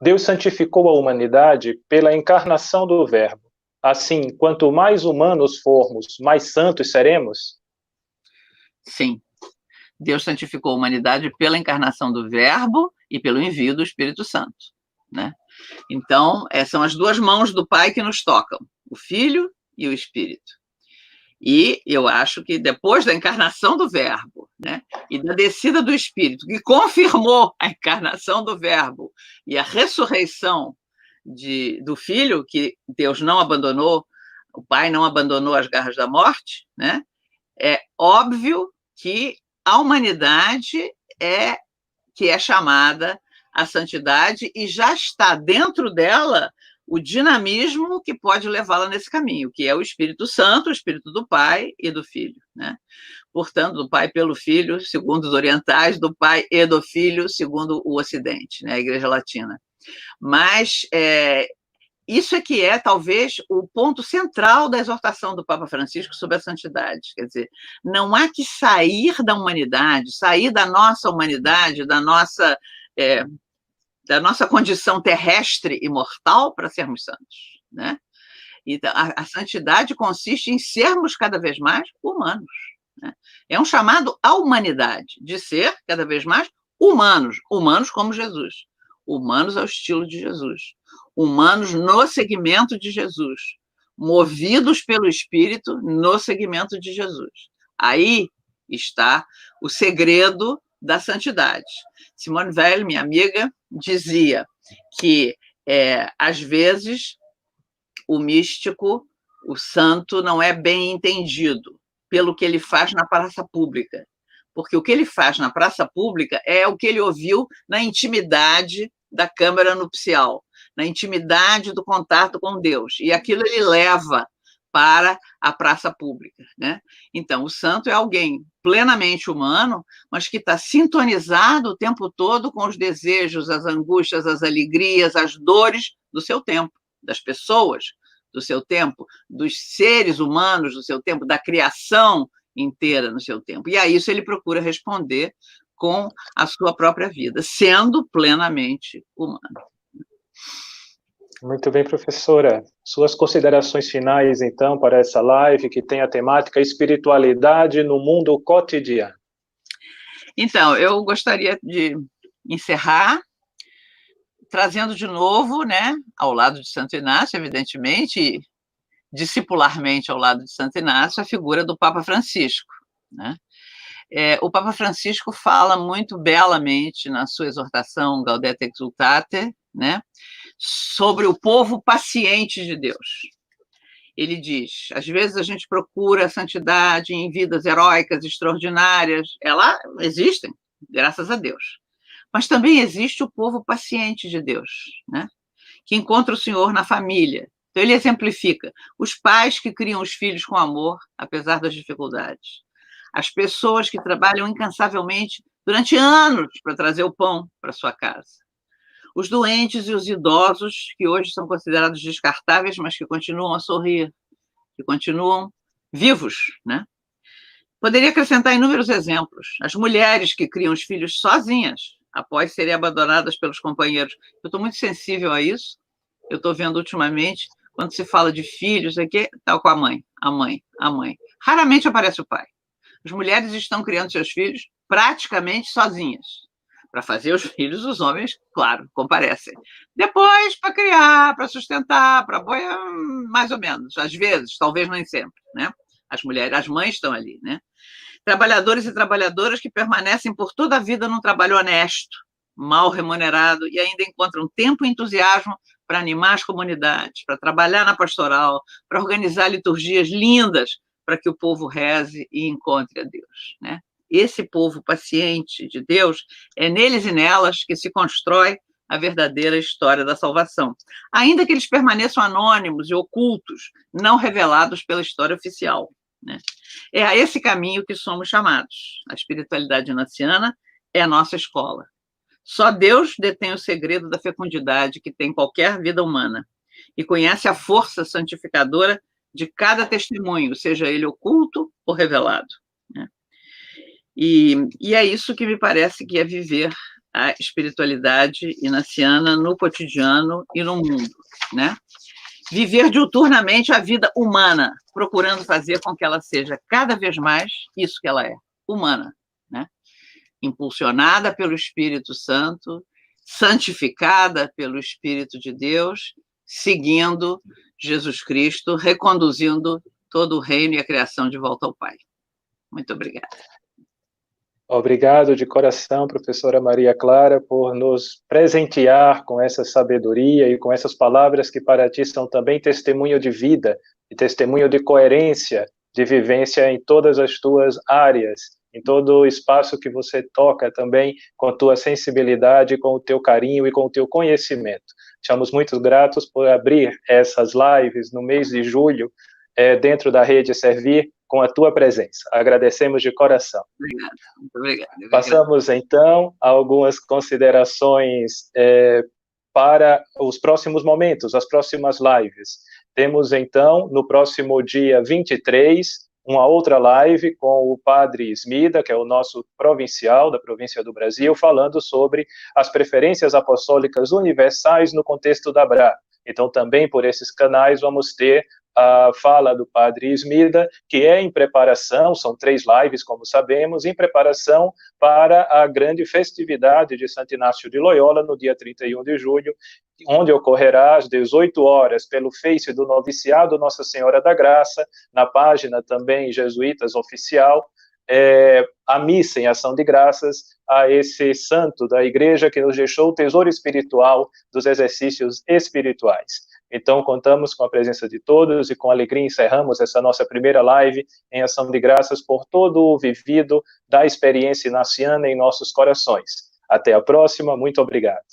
Deus santificou a humanidade pela encarnação do Verbo. Assim, quanto mais humanos formos, mais santos seremos? Sim. Deus santificou a humanidade pela encarnação do Verbo e pelo envio do Espírito Santo, né? Então, são as duas mãos do Pai que nos tocam, o Filho e o Espírito. E eu acho que depois da encarnação do Verbo, né, e da descida do Espírito, que confirmou a encarnação do Verbo e a ressurreição do Filho, que Deus não abandonou, o Pai não abandonou as garras da morte, né, é óbvio que a humanidade que é chamada à santidade e já está dentro dela o dinamismo que pode levá-la nesse caminho, que é o Espírito Santo, o Espírito do Pai e do Filho, né? Portanto, do Pai pelo Filho, segundo os orientais, do Pai e do Filho, segundo o Ocidente, né? A Igreja Latina. Mas isso é que é, talvez, o ponto central da exortação do Papa Francisco sobre a santidade. Quer dizer, não há que sair da humanidade, sair da nossa humanidade, da nossa condição terrestre e mortal para sermos santos, né? Então, a santidade consiste em sermos cada vez mais humanos, né? É um chamado à humanidade, de ser cada vez mais humanos, humanos como Jesus, humanos ao estilo de Jesus, humanos no segmento de Jesus, movidos pelo Espírito no segmento de Jesus. Aí está o segredo da santidade. Simone Weil, minha amiga, dizia que, às vezes, o místico, o santo, não é bem entendido pelo que ele faz na praça pública, porque o que ele faz na praça pública é o que ele ouviu na intimidade da câmara nupcial, na intimidade do contato com Deus, e aquilo ele leva para a praça pública, né? Então, o santo é alguém plenamente humano, mas que está sintonizado o tempo todo com os desejos, as angústias, as alegrias, as dores do seu tempo, das pessoas do seu tempo, dos seres humanos do seu tempo, da criação inteira no seu tempo. E a isso ele procura responder com a sua própria vida, sendo plenamente humano. Muito bem, professora. Suas considerações finais, então, para essa live que tem a temática espiritualidade no mundo cotidiano. Então, eu gostaria de encerrar trazendo de novo, né, ao lado de Santo Inácio, evidentemente, e discipularmente ao lado de Santo Inácio, a figura do Papa Francisco, né? O Papa Francisco fala muito belamente na sua exortação Gaudete Exsultate, né, sobre o povo paciente de Deus. Ele diz, às vezes a gente procura a santidade em vidas heróicas, extraordinárias, elas existem, graças a Deus. Mas também existe o povo paciente de Deus, né, que encontra o Senhor na família. Então ele exemplifica os pais que criam os filhos com amor, apesar das dificuldades. As pessoas que trabalham incansavelmente durante anos para trazer o pão para sua casa. Os doentes e os idosos, que hoje são considerados descartáveis, mas que continuam a sorrir, que continuam vivos, né? Poderia acrescentar inúmeros exemplos. As mulheres que criam os filhos sozinhas, após serem abandonadas pelos companheiros. Eu estou muito sensível a isso. Eu estou vendo ultimamente, quando se fala de filhos, aqui está com a mãe, a mãe, a mãe. Raramente aparece o pai. As mulheres estão criando seus filhos praticamente sozinhas, Para fazer os filhos, os homens, claro, comparecem. Depois, para criar, para sustentar, para apoiar, mais ou menos. Às vezes, talvez nem sempre, né? As mulheres, as mães estão ali, né? Trabalhadores e trabalhadoras que permanecem por toda a vida num trabalho honesto, mal remunerado, e ainda encontram tempo e entusiasmo para animar as comunidades, para trabalhar na pastoral, para organizar liturgias lindas para que o povo reze e encontre a Deus, né? Esse povo paciente de Deus, é neles e nelas que se constrói a verdadeira história da salvação, ainda que eles permaneçam anônimos e ocultos, não revelados pela história oficial, né? É a esse caminho que somos chamados. A espiritualidade inaciana é a nossa escola. Só Deus detém o segredo da fecundidade que tem qualquer vida humana e conhece a força santificadora de cada testemunho, seja ele oculto ou revelado, né? E é isso que me parece que é viver a espiritualidade inaciana no cotidiano e no mundo, né? Viver diuturnamente a vida humana, procurando fazer com que ela seja cada vez mais isso que ela é, humana, né? Impulsionada pelo Espírito Santo, santificada pelo Espírito de Deus, seguindo Jesus Cristo, reconduzindo todo o reino e a criação de volta ao Pai. Muito obrigada. Obrigado de coração, professora Maria Clara, por nos presentear com essa sabedoria e com essas palavras que para ti são também testemunho de vida e testemunho de coerência, de vivência em todas as tuas áreas, em todo o espaço que você toca também, com a tua sensibilidade, com o teu carinho e com o teu conhecimento. Estamos muito gratos por abrir essas lives no mês de julho, dentro da Rede Servir, com a tua presença. Agradecemos de coração. Obrigada, muito obrigada. Passamos, então, a algumas considerações para os próximos momentos, as próximas lives. Temos, então, no próximo dia 23, uma outra live com o padre Smida, que é o nosso provincial da província do Brasil, falando sobre as preferências apostólicas universais no contexto da BRA. Então, também por esses canais vamos ter a fala do padre Smida, que é em preparação, são 3 lives, como sabemos, em preparação para a grande festividade de Santo Inácio de Loyola, no dia 31 de julho, onde ocorrerá às 18 horas, pelo Face do Noviciado Nossa Senhora da Graça, na página também Jesuítas Oficial, a missa em ação de graças a esse santo da igreja que nos deixou o tesouro espiritual dos exercícios espirituais. Então, contamos com a presença de todos e com alegria encerramos essa nossa primeira live em ação de graças por todo o vivido da experiência inaciana em nossos corações. Até a próxima, muito obrigado.